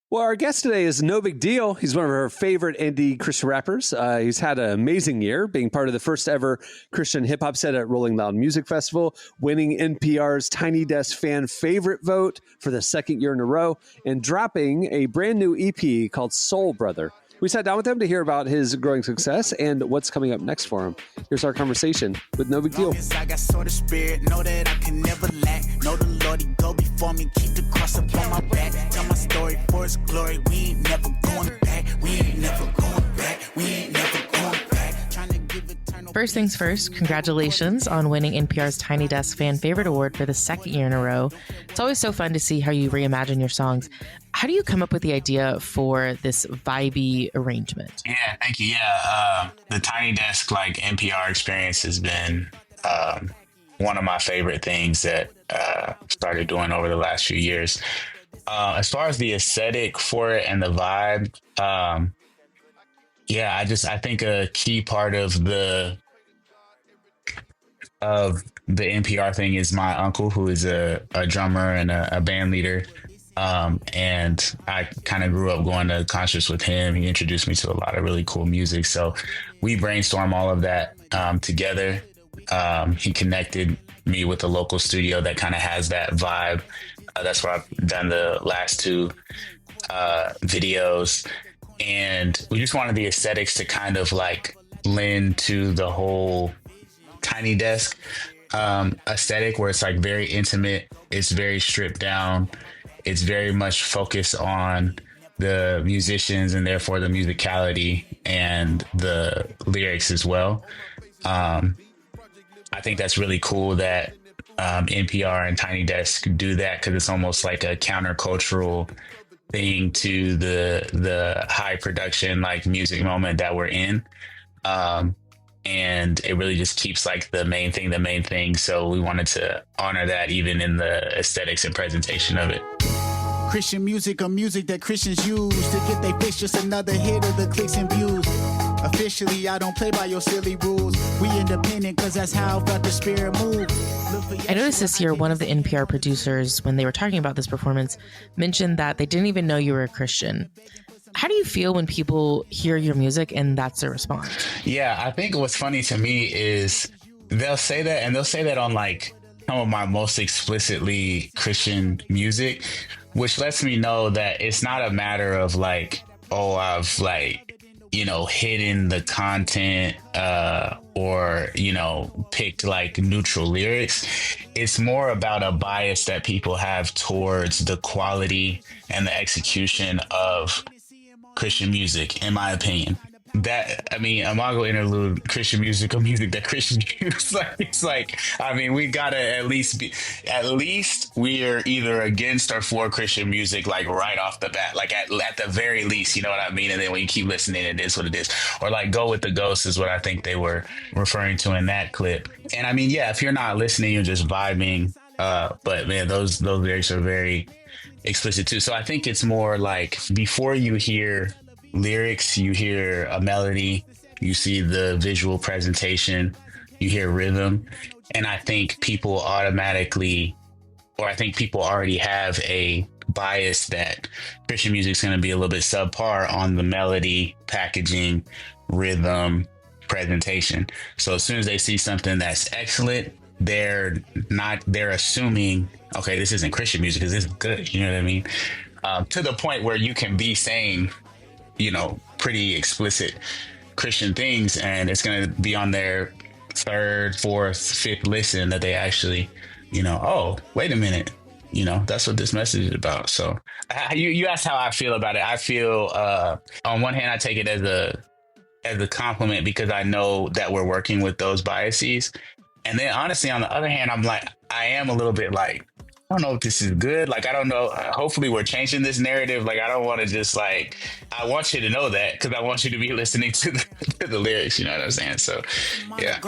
Well, our guest today is nobigdyl. He's one of our favorite indie Christian rappers. He's had an amazing year, being part of the first ever Christian hip hop set at Rolling Loud Music Festival, winning NPR's Tiny Desk fan favorite vote for the second year in a row, and dropping a brand new EP called Soul Brother. We sat down with him to hear about his growing success and what's coming up next for him. Here's our conversation with nobigdyl. I got sort of spirit, know that I can never lack. Know the Lord, he go before me, keep the cross up on my back. Tell my story for his glory, we ain't never going back. We ain't never going back. We ain't never going back. Trying to give eternal. First things first, congratulations on winning NPR's Tiny Desk Fan Favorite Award for the second year in a row. It's always so fun to see how you reimagine your songs. How do you come up with the idea for this vibey arrangement? Yeah, thank you. Yeah, the Tiny Desk NPR experience has been one of my favorite things that started doing over the last few years. As far as the aesthetic for it and the vibe, I think a key part of the NPR thing is my uncle, who is a drummer and a band leader. And I kind of grew up going to concerts with him. He introduced me to a lot of really cool music. So we brainstormed all of that together. He connected me with a local studio that kind of has that vibe. That's where I've done the last two videos. And we just wanted the aesthetics to kind of blend to the whole Tiny Desk aesthetic, where it's very intimate. It's very stripped down. It's very much focused on the musicians and therefore the musicality and the lyrics as well. I think that's really cool that NPR and Tiny Desk do that, because it's almost like a countercultural thing to the high production music moment that we're in. And it really just keeps the main thing. So we wanted to honor that even in the aesthetics and presentation of it. Christian music or music that Christians use to get their fix, just another hit of the clicks and views. Officially, I don't play by your silly rules. We independent because that's how I felt the spirit move. I noticed this year one of the NPR producers, when they were talking about this performance, mentioned that they didn't even know you were a Christian. How do you feel when people hear your music and that's their response? Yeah, I think what's funny to me is they'll say that, and they'll say that on some of my most explicitly Christian music, which lets me know that it's not a matter of I've hidden the content or picked neutral lyrics. It's more about a bias that people have towards the quality and the execution of Christian music, in my opinion. Imago interlude, Christian music or music that Christians use. We gotta at least we are either against or for Christian music, right off the bat, at the very least, you know what I mean? And then when you keep listening, it is what it is. Or Go With the Ghost is what I think they were referring to in that clip. And if you're not listening, you're just vibing. But man, those lyrics are very explicit too. So I think it's more before you hear lyrics, you hear a melody, you see the visual presentation, you hear rhythm, and I think people already have a bias that Christian music is going to be a little bit subpar on the melody, packaging, rhythm, presentation. So as soon as they see something that's excellent, they're assuming, okay, this isn't Christian music because this is good. You know what I mean? To the point where you can be saying, pretty explicit Christian things, and it's going to be on their third, fourth, fifth listen that they actually, oh, wait a minute, that's what this message is about. So you asked how I feel about it. I feel on one hand, I take it as a compliment because I know that we're working with those biases. And then honestly, on the other hand, I am a little bit like, I don't know if this is good. Like, I don't know. Hopefully we're changing this narrative. Like, I don't want to just I want you to know that because I want you to be listening to the lyrics. You know what I'm saying? So, yeah.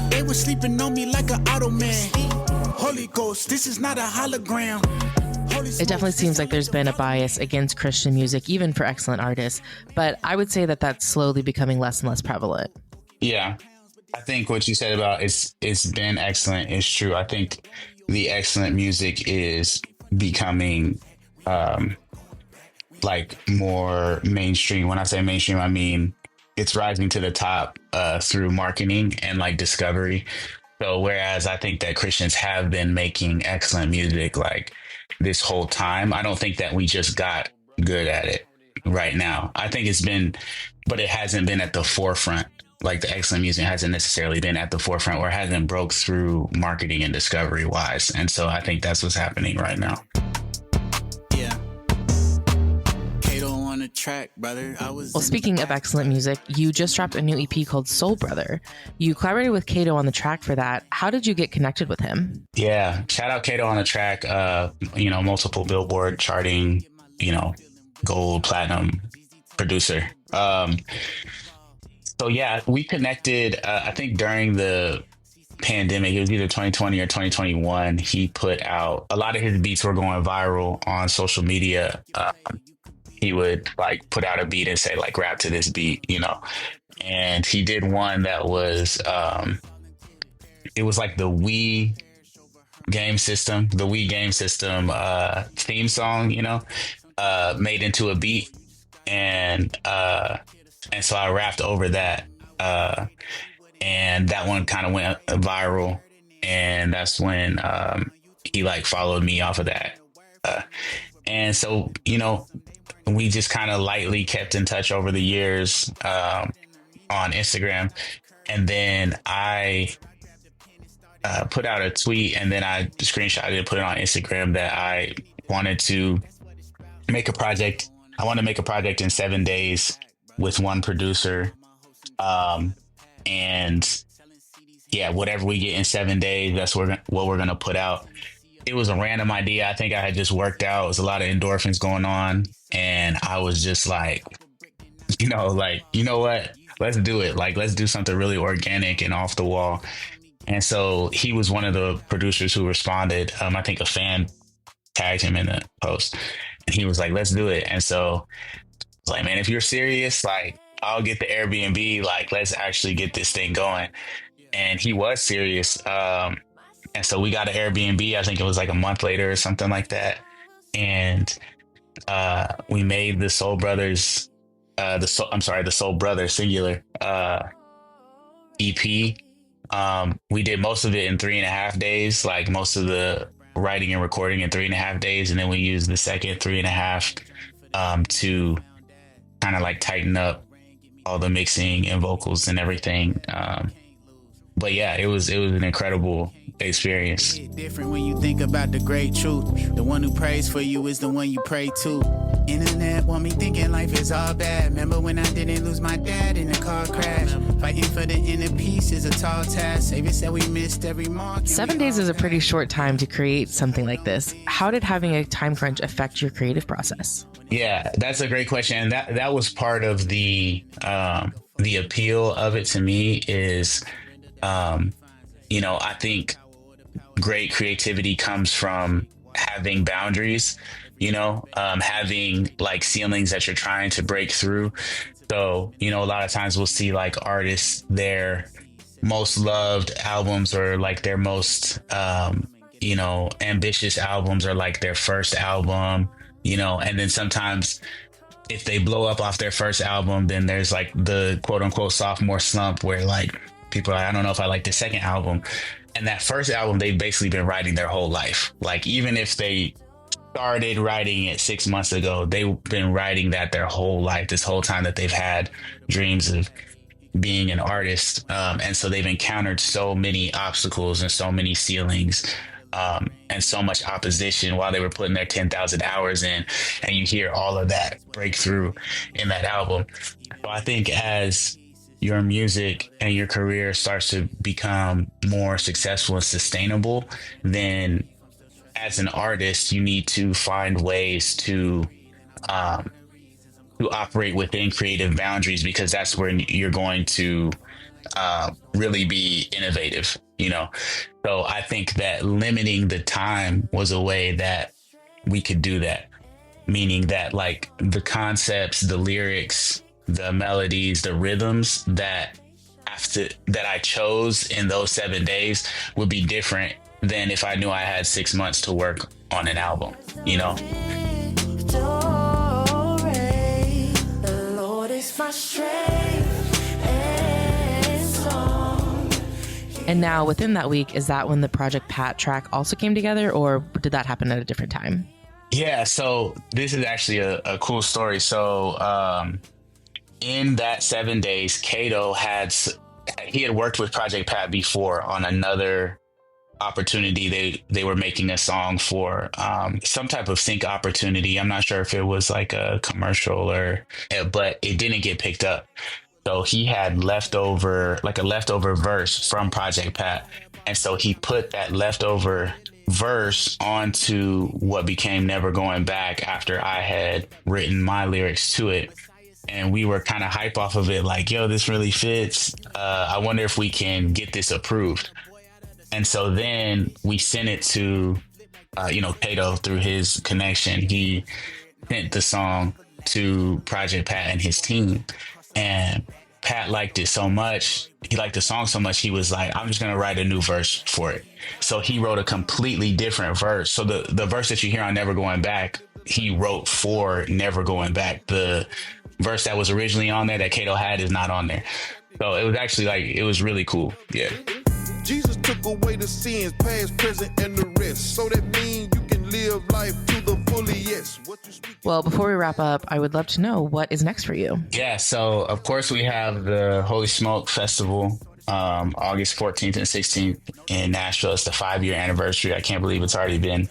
They were sleeping on me like an auto man. Holy Ghost, this is not a hologram. It definitely seems like there's been a bias against Christian music, even for excellent artists. But I would say that that's slowly becoming less and less prevalent. Yeah. I think what you said about it's been excellent is true. I think the excellent music is becoming more mainstream. When I say mainstream, I mean it's rising to the top through marketing and discovery. So whereas I think that Christians have been making excellent music this whole time, I don't think that we just got good at it right now. I think it's been, but it hasn't been at the forefront. The excellent music hasn't necessarily been at the forefront or hasn't broke through marketing and discovery wise. And so I think that's what's happening right now. Yeah. Kato on the track, brother. Well, speaking of excellent music, you just dropped a new EP called Soul Brother. You collaborated with Kato on the track for that. How did you get connected with him? Yeah. Shout out Kato on the track. Multiple Billboard charting, gold, platinum producer. So yeah, we connected, I think during the pandemic, it was either 2020 or 2021. He put out, a lot of his beats were going viral on social media. He would put out a beat and say rap to this beat, and he did one that was, it was the Wii game system, theme song, made into a beat. And so I rapped over that, and that one kind of went viral, and that's when he followed me off of that, and so we just kind of lightly kept in touch over the years on Instagram, and then I put out a tweet, and then I screenshotted and put it on Instagram that I wanted to make a project. I want to make a project in 7 days with one producer. And yeah, whatever we get in 7 days, that's what we're going to put out. It was a random idea. I think I had just worked out. It was a lot of endorphins going on. And I was just you know what, let's do it. Let's do something really organic and off the wall. And so he was one of the producers who responded. I think a fan tagged him in the post and he was like, let's do it. And so man, if you're serious, I'll get the Airbnb, let's actually get this thing going. And he was serious. And so we got an Airbnb. I think it was a month later or something like that. And we made the Soul Brothers, the Soul Brothers singular EP. We did most of it in 3.5 days, most of the writing and recording in 3.5 days. And then we used the second 3.5 to kind of tighten up all the mixing and vocals and everything. But yeah, it was an incredible experience. Different when you think about the great truth. The one who prays for you is the one you pray to. Internet want me thinking life is all bad. Remember when I didn't lose my dad in a car crash? Fighting for the inner peace is a tall task. Savior said we missed every mark. 7 days is a pretty short time to create something like this. How did having a time crunch affect your creative process? Yeah, that's a great question. That was part of the appeal of it to me is, I think great creativity comes from having boundaries, having ceilings that you're trying to break through. So, a lot of times we'll see artists, their most loved albums or their most, ambitious albums or their first album, and then sometimes if they blow up off their first album, then there's the quote unquote sophomore slump where people are I don't know if I like the second album. And that first album, they've basically been writing their whole life. Like, even if they started writing it 6 months ago, they've been writing that their whole life, this whole time that they've had dreams of being an artist. And so they've encountered so many obstacles and so many ceilings, and so much opposition while they were putting their 10,000 hours in. And you hear all of that breakthrough in that album. So I think as your music and your career starts to become more successful and sustainable, then as an artist, you need to find ways to operate within creative boundaries, because that's where you're going to really be innovative, you know? So I think that limiting the time was a way that we could do that, meaning that like the concepts, the lyrics, the melodies, the rhythms that I chose in those 7 days would be different than if I knew I had 6 months to work on an album, you know? And now within that week, is that when the Project Pat track also came together, or did that happen at a different time? Yeah, so this is actually a cool story. So in that 7 days, Kato had worked with Project Pat before on another opportunity. They were making a song for some type of sync opportunity. I'm not sure if it was like a commercial but it didn't get picked up. So he had a leftover verse from Project Pat. And so he put that leftover verse onto what became Never Going Back after I had written my lyrics to it. And we were kind of hype off of it, like, yo, this really fits. I wonder if we can get this approved. And so then we sent it to, Kato through his connection. He sent the song to Project Pat and his team. And Pat liked it so much. He liked the song so much. He was like, I'm just going to write a new verse for it. So he wrote a completely different verse. So the verse that you hear on Never Going Back, he wrote for Never Going Back. The verse that was originally on there that Kato had is not on there. So it was actually it was really cool. Yeah. Jesus took away the sins, past, present, and the rest. So that means you can live life to the fully, yes. Well, before we wrap up, I would love to know what is next for you. Yeah, so of course we have the Holy Smoke Festival, August 14th and 16th in Nashville. It's the 5-year anniversary. I can't believe it's already been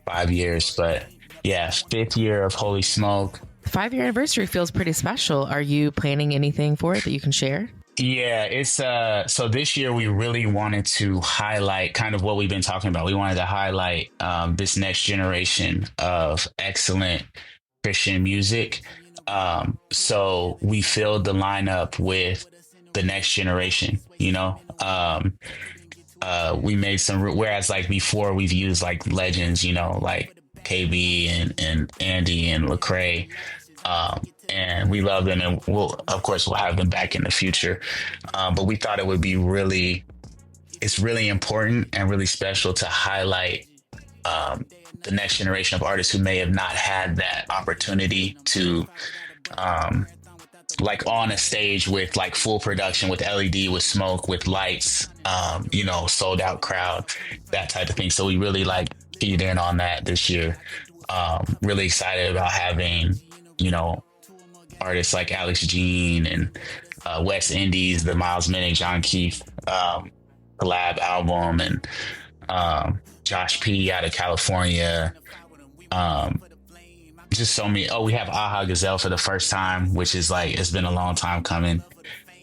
5 years, but yeah, 5th year of Holy Smoke. The 5-year anniversary feels pretty special. Are you planning anything for it that you can share? Yeah, it's so this year we really wanted to highlight kind of what we've been talking about. We wanted to highlight this next generation of excellent Christian music. So we filled the lineup with the next generation, you know. We made some, whereas like before we've used like legends, you know, like KB and Andy and Lecrae. And we love them, and we'll have them back in the future. But we thought it would be it's really important and really special to highlight the next generation of artists who may have not had that opportunity to like on a stage with like full production, with LED, with smoke, with lights, sold out crowd, that type of thing. So we really keyed in on that this year. Really excited about having, artists like Alex Jean and West Indies, the Miles Minnick, John Keith collab album, and Josh P out of California. Just so many. We have Aha Gazelle for the first time, which is it's been a long time coming.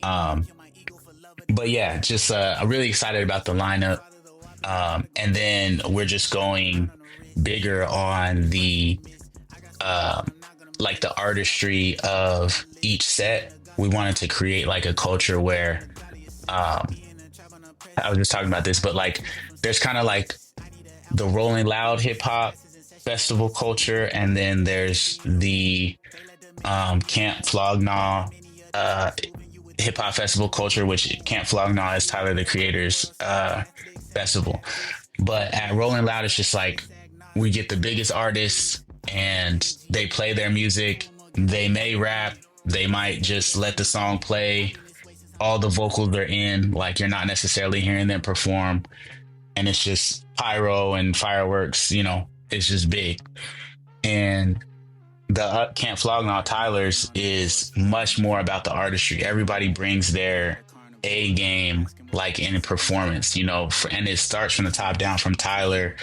But yeah, just I'm really excited about the lineup. And then we're just going bigger on the the artistry of each set. We wanted to create a culture where I was just talking about this, but there's kind of the Rolling Loud hip hop festival culture, and then there's the Camp Flog Gnaw hip hop festival culture, which Camp Flog Gnaw is Tyler the Creator's festival. But at Rolling Loud, it's just we get the biggest artists and they play their music. They may rap, they might just let the song play all the vocals are in, like you're not necessarily hearing them perform, and it's just pyro and fireworks, you know, it's just big. And the Camp Flognaw Tyler's is much more about the artistry. Everybody brings their A game, like in performance, you know, and it starts from the top down, from Tyler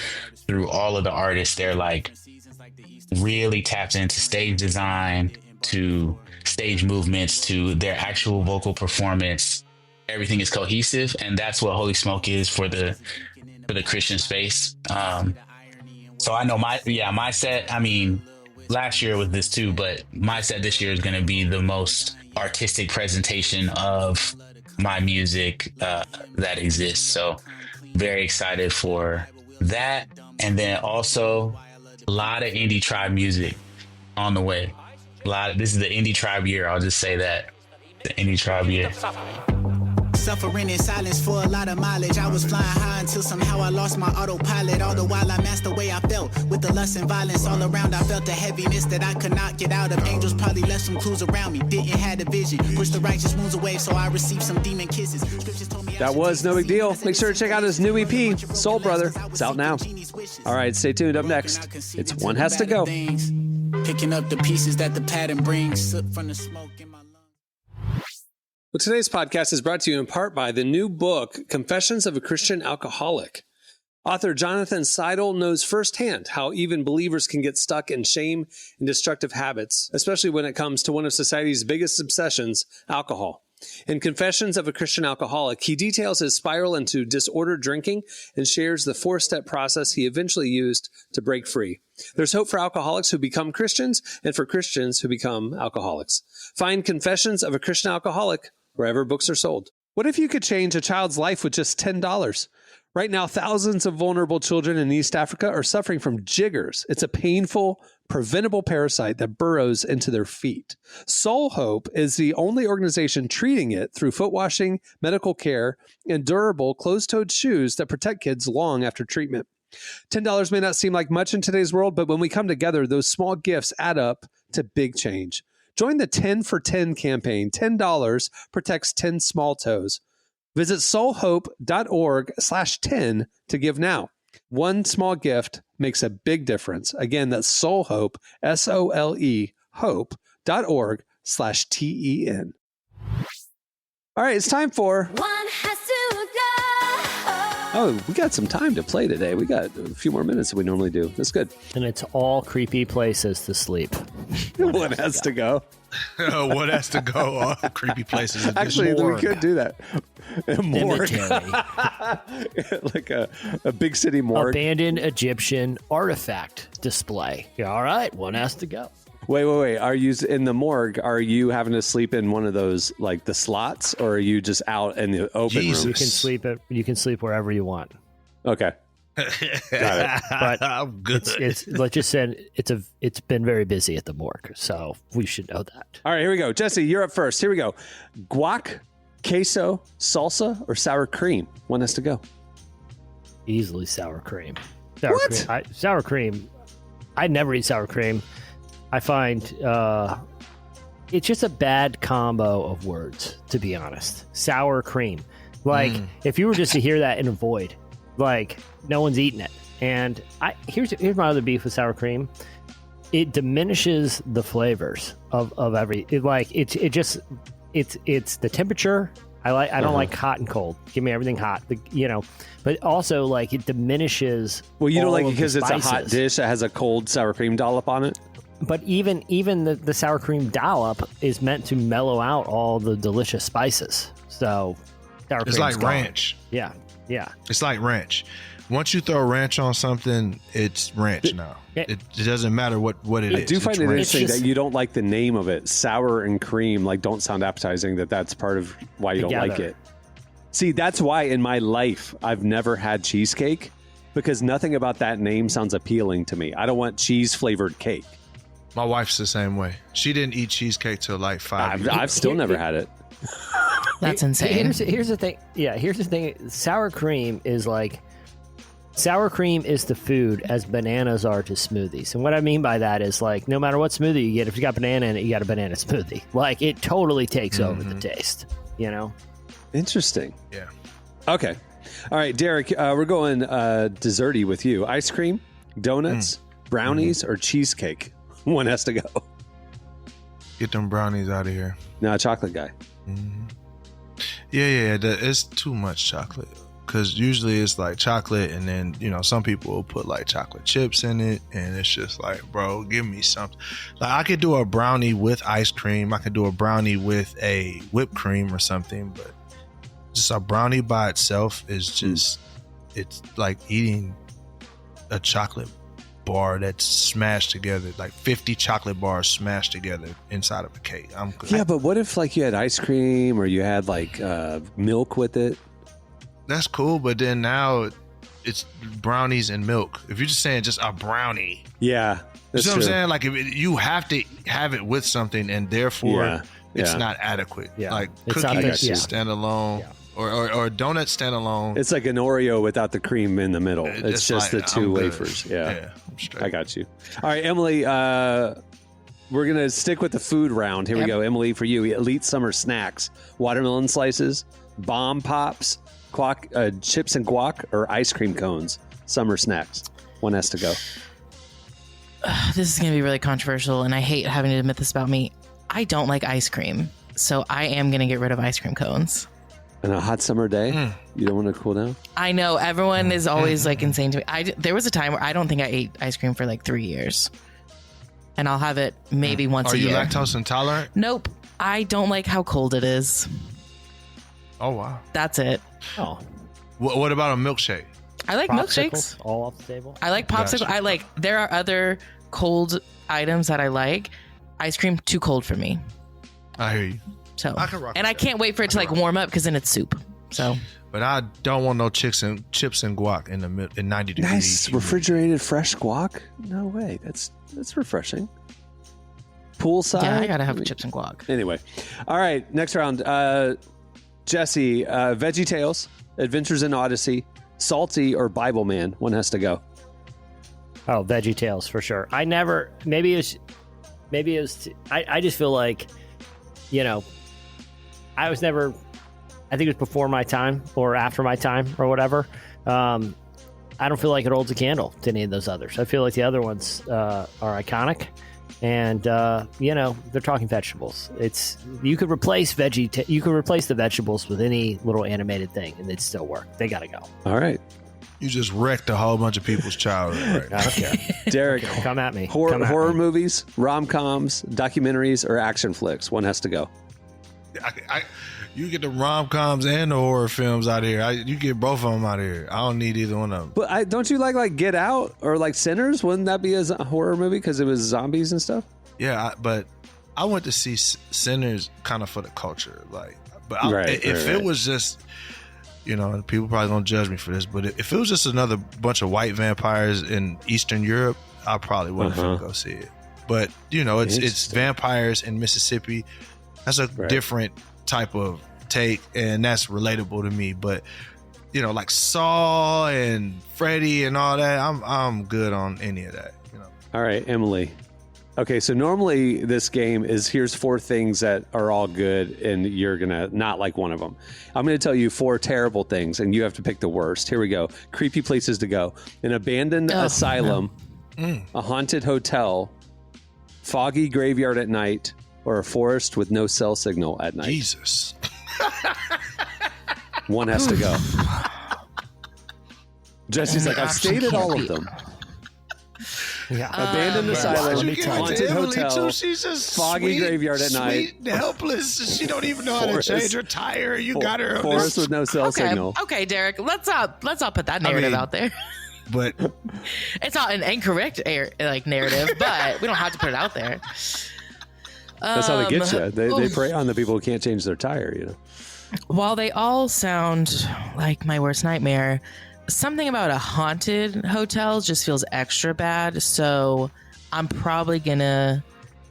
through all of the artists. They're like really tapped into stage design, to stage movements, to their actual vocal performance. Everything is cohesive, and that's what Holy Smoke is for the Christian space. So I know my set, I mean, last year was this too, but my set this year is going to be the most artistic presentation of my music that exists. So very excited for that. And then also a lot of indie tribe music on the way. This is the indie tribe year. I'll just say that, the indie tribe year. Suffering in silence for a lot of mileage. I was flying high until somehow I lost my autopilot. All the while I masked the way I felt with the lust and violence all around. I felt a heaviness that I could not get out of. Angels probably left some clues around me. Didn't have a vision. Pushed the righteous wounds away, so I received some demon kisses. Scriptures told me That was No Big Deal. Make sure to check out his new EP, Soul Brother. It's out now. All right, stay tuned. Up next, it's One Has to Go. Picking up the pieces that the pattern brings from the smoke in my lungs. Well, today's podcast is brought to you in part by the new book, Confessions of a Christian Alcoholic. Author Jonathan Seidel knows firsthand how even believers can get stuck in shame and destructive habits, especially when it comes to one of society's biggest obsessions, alcohol. In Confessions of a Christian Alcoholic, he details his spiral into disordered drinking and shares the 4-step process he eventually used to break free. There's hope for alcoholics who become Christians and for Christians who become alcoholics. Find Confessions of a Christian Alcoholic wherever books are sold. What if you could change a child's life with just $10? Right now, thousands of vulnerable children in East Africa are suffering from jiggers. It's a painful, preventable parasite that burrows into their feet. Soul Hope is the only organization treating it through foot washing, medical care, and durable closed-toed shoes that protect kids long after treatment. $10 may not seem like much in today's world, but when we come together, those small gifts add up to big change. Join the 10 for 10 campaign. $10 protects 10 small toes. Visit soulhope.org/10 to give now. One small gift makes a big difference. Again, that's soulhope, SOLE, hope.org/TEN. All right, it's time for One Has to Go. Oh, we got some time to play today. We got a few more minutes than we normally do. That's good. And it's all creepy places to sleep. One has to go. What has to go? All creepy places. Actually, we could do that. A morgue. Cemetery. Like a big city morgue. Abandoned Egyptian artifact display. Yeah, all right, one has to go. Wait. Are you in the morgue? Are you having to sleep in one of those, like the slots, or are you just out in the open room? You can sleep wherever you want. Okay. Got it. But I'm good. It's let's just say it's been very busy at the morgue, so we should know that. All right, here we go. Jesse, you're up first. Here we go. Guac, queso, salsa, or sour cream? One has to go. Easily sour cream. What? Sour cream. I never eat sour cream. I find it's just a bad combo of words, to be honest. Sour cream. Like, if you were just to hear that and avoid, like, no one's eating it. And here's my other beef with sour cream. It diminishes the flavors of every. It's the temperature. I don't like hot and cold. Give me everything hot. But also, like, it diminishes. Well, you don't like it all of because the it's a hot dish that has a cold sour cream dollop on it? But even the sour cream dollop is meant to mellow out all the delicious spices. So sour cream. It's like ranch. Yeah. It's like ranch. Once you throw ranch on something, it's ranch now. It doesn't matter what it is. I do find it interesting that you don't like the name of it. Sour and cream, like, don't sound appetizing. That's part of why you don't like it. See, that's why in my life I've never had cheesecake, because nothing about that name sounds appealing to me. I don't want cheese flavored cake. My wife's the same way. She didn't eat cheesecake till like 5 years. I've still never had it. That's insane. Here's the thing. Yeah, here's the thing. Sour cream is like sour cream is to food as bananas are to smoothies. And what I mean by that is like, no matter what smoothie you get, if you got banana in it, you got a banana smoothie. Like it totally takes over the taste, you know? Interesting. Yeah. Okay. All right, Derek, we're going desserty with you. Ice cream, donuts, brownies, or cheesecake? One has to go. Get them brownies out of here. No, chocolate guy. Yeah. It's too much chocolate. Because usually it's like chocolate, and then, you know, some people will put like chocolate chips in it, and it's just like, bro, give me something. Like I could do a brownie with ice cream. I could do a brownie with a whipped cream or something, but just a brownie by itself is just, it's like eating a chocolate bar that's smashed together, like 50 chocolate bars smashed together inside of a cake. I'm good. Yeah, but what if like you had ice cream or you had like milk with it? That's cool, but then now it's brownies and milk. If you're just saying just a brownie, Yeah, that's you know true. what I'm saying? Like you have to have it with something, and therefore it's Yeah. not adequate. Yeah. Like It's not cookies that- yeah. stand alone, or donuts stand alone. It's like an Oreo without the cream in the middle. It's just like, the two I'm good. wafers. Yeah, I'm straight. I got you. All right, Emily, we're going to stick with the food round. Here we go. Emily, for you, elite summer snacks, watermelon slices, bomb pops, chips and guac, or ice cream cones. Summer snacks. One has to go. This is going to be really controversial, and I hate having to admit this about me. I don't like ice cream, so I am going to get rid of ice cream cones. On a hot summer day, you don't want to cool down? I know everyone is always like insane to me. There was a time where I don't think I ate ice cream for like 3 years, and I'll have it maybe once Are a you year. lactose intolerant? Nope. I don't like how cold it is. Oh wow. That's it. Oh, What about a milkshake? I like milkshakes. popsicles all off the table. I like popsicle. Gotcha. There are other cold items that I like. Ice cream, too cold for me. I hear you. So, I can rock and with I that. can't wait for it to like warm up because then it's soup. So, But I don't want no chips and guac in 90 degrees. Nice refrigerated fresh guac? No way. That's refreshing. Poolside? yeah, I gotta have chips and guac. Anyway. All right, next round. Jesse, Veggie Tales, Adventures in Odyssey, Salty, or Bible Man? One has to go. Oh, Veggie Tales for sure. I never. Maybe it was. I just feel like, you know, I was never. I think it was before my time or after my time or whatever. I don't feel like it holds a candle to any of those others. I feel like the other ones are iconic, and you know, they're talking vegetables. You could replace you could replace the vegetables with any little animated thing, and they'd still work. They got to go. All right. You just wrecked a whole bunch of people's childhood. Right? I don't care. Derek, Come at me. horror movies, rom-coms, documentaries, or action flicks? One has to go. You get the rom-coms and the horror films out here. You get both of them out here. I don't need either one of them. But don't you like Get Out or like Sinners? Wouldn't that be a horror movie because it was zombies and stuff? Yeah, but I went to see Sinners kind of for the culture. If it was just, you know, people probably gonna judge me for this, but if it was just another bunch of white vampires in Eastern Europe, I probably wouldn't finna go see it. But you know, it's vampires in Mississippi. That's a different type of take, and that's relatable to me. But you know, like Saw and Freddy and all that, I'm good on any of that. You know. All right, Emily. Okay, so normally this game is here's 4 things that are all good, and you're gonna not like one of them. I'm gonna tell you 4 terrible things, and you have to pick the worst. Here we go. Creepy places to go: an abandoned asylum, a haunted hotel, foggy graveyard at night, or a forest with no cell signal at night. Jesus. One has to go. Jesse's like, I've stated all of them. Yeah. Abandoned asylum, haunted hotel, foggy graveyard at night, sweet and helpless. She don't even know how to Forest. change her tire. You got her. forest with no cell signal. Okay, Derek. Let's not put that narrative out there. But It's not an incorrect narrative, but we don't have to put it out there. That's how they get you. They prey on the people who can't change their tire. You know. While they all sound like my worst nightmare, something about a haunted hotel just feels extra bad. So I'm probably gonna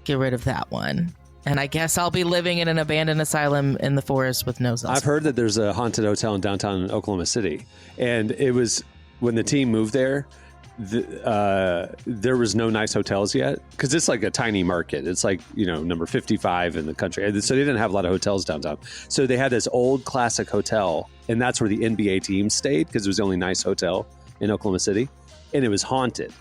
get rid of that one. And I guess I'll be living in an abandoned asylum in the forest with no cell. I've heard that there's a haunted hotel in downtown Oklahoma City, and it was when the team moved there, there was no nice hotels yet because it's like a tiny market. It's like, number 55 in the country. So they didn't have a lot of hotels downtown. So they had this old classic hotel, and that's where the NBA team stayed because it was the only nice hotel in Oklahoma City, and it was haunted.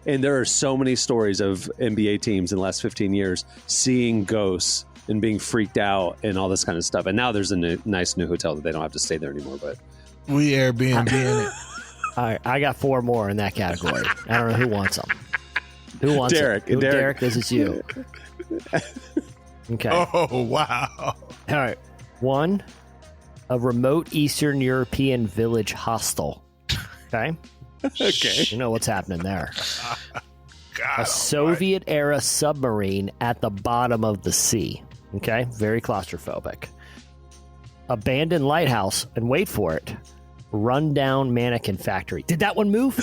And there are so many stories of NBA teams in the last 15 years seeing ghosts and being freaked out and all this kind of stuff. And now there's a nice new hotel that they don't have to stay there anymore. But we Airbnb in it. All right, I got 4 more in that category. I don't know who wants them. Who wants Derek? it? Derek, this is you. Okay. Oh, wow. All right. 1, a remote Eastern European village hostel. Okay. okay. You know what's happening there. God, A Soviet-era submarine at the bottom of the sea. Okay? Very claustrophobic. Abandoned lighthouse, and wait for it, rundown mannequin factory. Did that one move?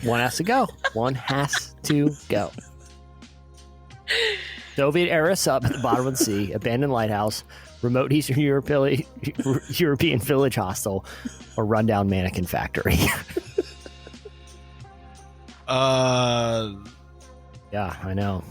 One has to go. One has to go. Soviet-era sub at the bottom of the sea, abandoned lighthouse, remote Eastern European village hostel, or rundown mannequin factory. Yeah, I know.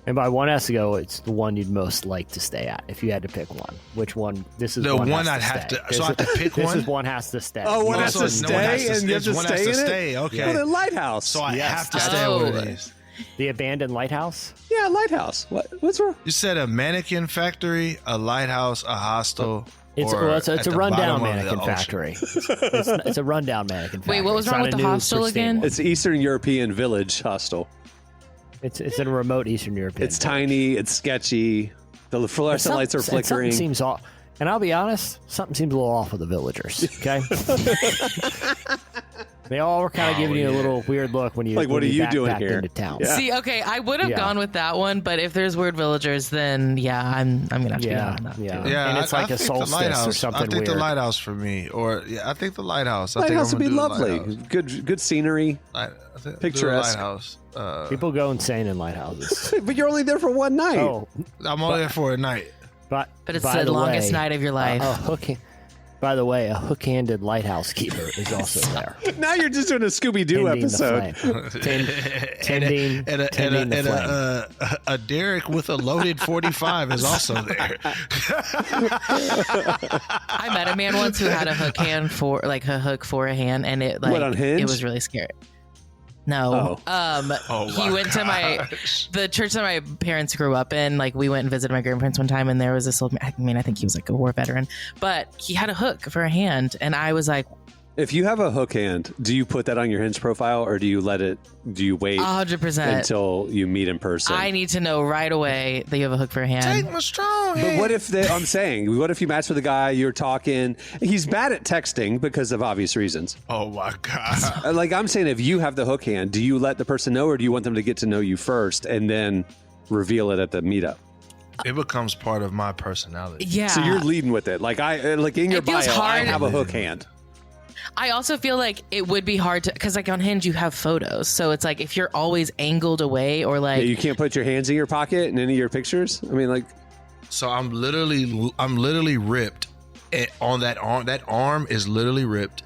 And by one has to go, it's the one you'd most like to stay at. If you had to pick one, which one? This is the one I'd has to have stay. to. So I have to pick one. This is one has to stay. Oh, one has to No, stay, and you have to one stay has to in it? stay. Okay. Well, the lighthouse. So I Yes, have to that's stay Oh. with it. The abandoned lighthouse. Yeah, lighthouse. What's wrong? You said a mannequin factory, a lighthouse, a hostel. It's at a the rundown bottom of the mannequin ocean. factory. It's a rundown mannequin factory. Wait, what was It's wrong not with a the new, hostel pristine again? one. It's Eastern European village hostel. It's in a remote Eastern European. It's tiny. It's sketchy. The fluorescent lights are flickering. Something seems off. And I'll be honest, something seems a little off with the villagers. Okay. They all were kind of giving you a little weird look when you Like, what when are you doing backpacked here? into town. Yeah. See, okay, I would have Yeah. gone with that one, but if there's weird villagers, then yeah, I'm gonna have to be on that. Yeah. too. Yeah, And it's I like a think the solstice lighthouse, or something I think weird. the lighthouse for me, I think the lighthouse. I think Lighthouse I'm would be gonna do the lovely. lighthouse. Good scenery. I think Picturesque. the lighthouse. People go insane in lighthouses. But you're only there for one night. Oh, I'm only there for a night. but But it's by the longest way, night of your life. By the way, a hook-handed lighthouse keeper is also there. Now you're just doing a Scooby-Doo Tending the episode. flame. Tending the flame. A Derek with a loaded 45 is also there. I met a man once who had a hook for a hand, and it What, on Hinge? it was really scary. No. He went to the church that my parents grew up in. Like, we went and visited my grandparents one time, and there was this old man. I think he was like a war veteran, but he had a hook for a hand, and I was like, If you have a hook hand, do you put that on your Hinge profile, or do you wait 100%. until you meet in person? I need to know right away that you have a hook for a hand. Take my strong But hand. what if what if you match with a guy, you're talking, he's bad at texting because of obvious reasons. Oh my God. Like, I'm saying, if you have the hook hand, do you let the person know, or do you want them to get to know you first and then reveal it at the meetup? It becomes part of my personality. Yeah. So you're leading with it. Like, in your It feels bio, I hard. have a hook hand. I also feel like it would be hard to, because like on Hinge you have photos, so it's like if you're always angled away or like Yeah, you can't put your hands in your pocket in any of your pictures. I mean, like, So I'm literally ripped on that arm. That arm is literally ripped,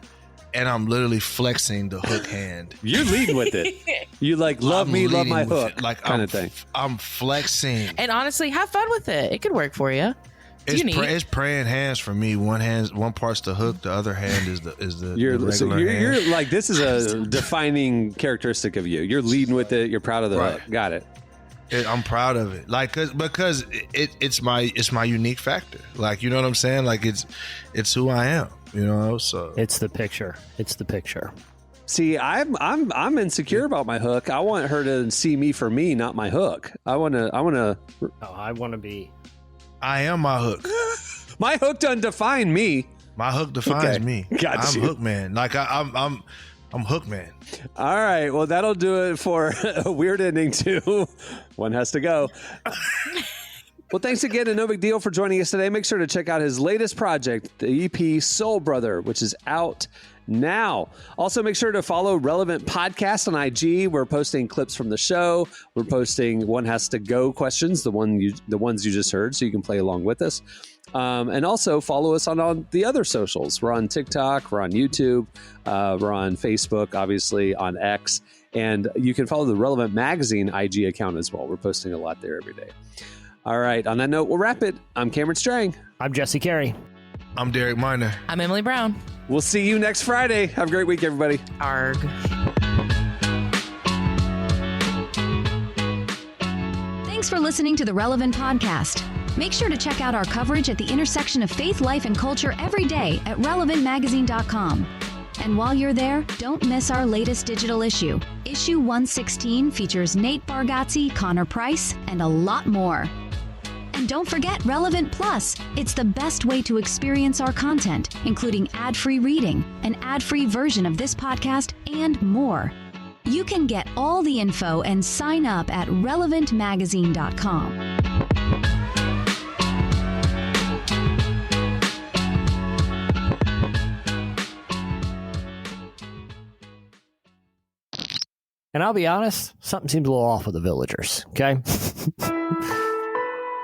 and I'm literally flexing the hook hand. you're leading with it. You like love I'm me, love leading my with hook, it. Like kind I'm, of thing. I'm flexing. and honestly, have fun with it. It could work for you. It's unique. It's praying hands for me. One part's the hook, the other hand is the You're regular hand. you're like, this is a defining characteristic of you. You're leading with it. You're proud of the Right. hook. Got it. I'm proud of it, like because it's my unique factor. Like, you know what I'm saying? Like, it's who I am. You know, so It's the picture. It's the picture. See, I'm insecure about my hook. I want her to see me for me, not my hook. I want to. Oh, I want to be. I am my hook. My hook doesn't define me. My hook defines Okay. me. Got I'm you. hook man. Like I'm hook man. All right. Well, that'll do it for a weird ending too. One has to go. Well, thanks again to No Big Deal for joining us today. Make sure to check out his latest project, the EP Soul Brother, which is out now. Also, make sure to follow Relevant Podcast on IG. We're posting clips from the show. We're posting One Has to Go questions, the ones you just heard, so you can play along with us. And also follow us on the other socials. We're on TikTok, we're on YouTube, we're on Facebook, obviously on X, and you can follow the Relevant Magazine IG account as well. We're posting a lot there every day. All right, on that note, we'll wrap it. I'm Cameron Strang. I'm Jesse Carey. I'm Derek Miner. I'm Emily Brown. We'll see you next Friday. Have a great week, everybody. Arg. Thanks for listening to the Relevant Podcast. Make sure to check out our coverage at the intersection of faith, life, and culture every day at relevantmagazine.com. And while you're there, don't miss our latest digital issue. Issue 116 features Nate Bargatze, Connor Price, and a lot more. And don't forget Relevant Plus. It's the best way to experience our content, including ad-free reading, an ad-free version of this podcast, and more. You can get all the info and sign up at relevantmagazine.com. And I'll be honest, something seems a little off with the villagers, okay?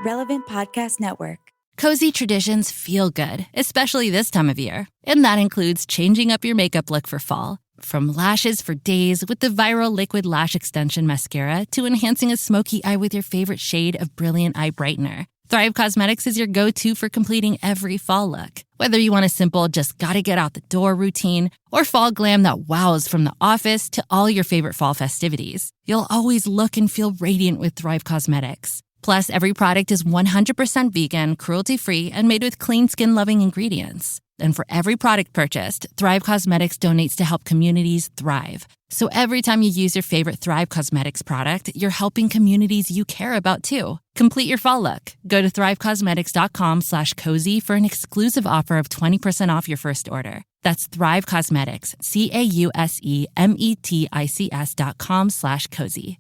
Relevant Podcast Network. Cozy traditions feel good, especially this time of year. And that includes changing up your makeup look for fall. From lashes for days with the viral Liquid Lash Extension Mascara to enhancing a smoky eye with your favorite shade of Brilliant Eye Brightener. Thrive Cosmetics is your go-to for completing every fall look. Whether you want a simple, just gotta get out the door routine, or fall glam that wows from the office to all your favorite fall festivities, you'll always look and feel radiant with Thrive Cosmetics. Plus, every product is 100% vegan, cruelty-free, and made with clean skin-loving ingredients. And for every product purchased, Thrive Cosmetics donates to help communities thrive. So every time you use your favorite Thrive Cosmetics product, you're helping communities you care about too. Complete your fall look. Go to thrivecosmetics.com/cozy for an exclusive offer of 20% off your first order. That's Thrive Cosmetics, CAUSEMETICS.com/cozy.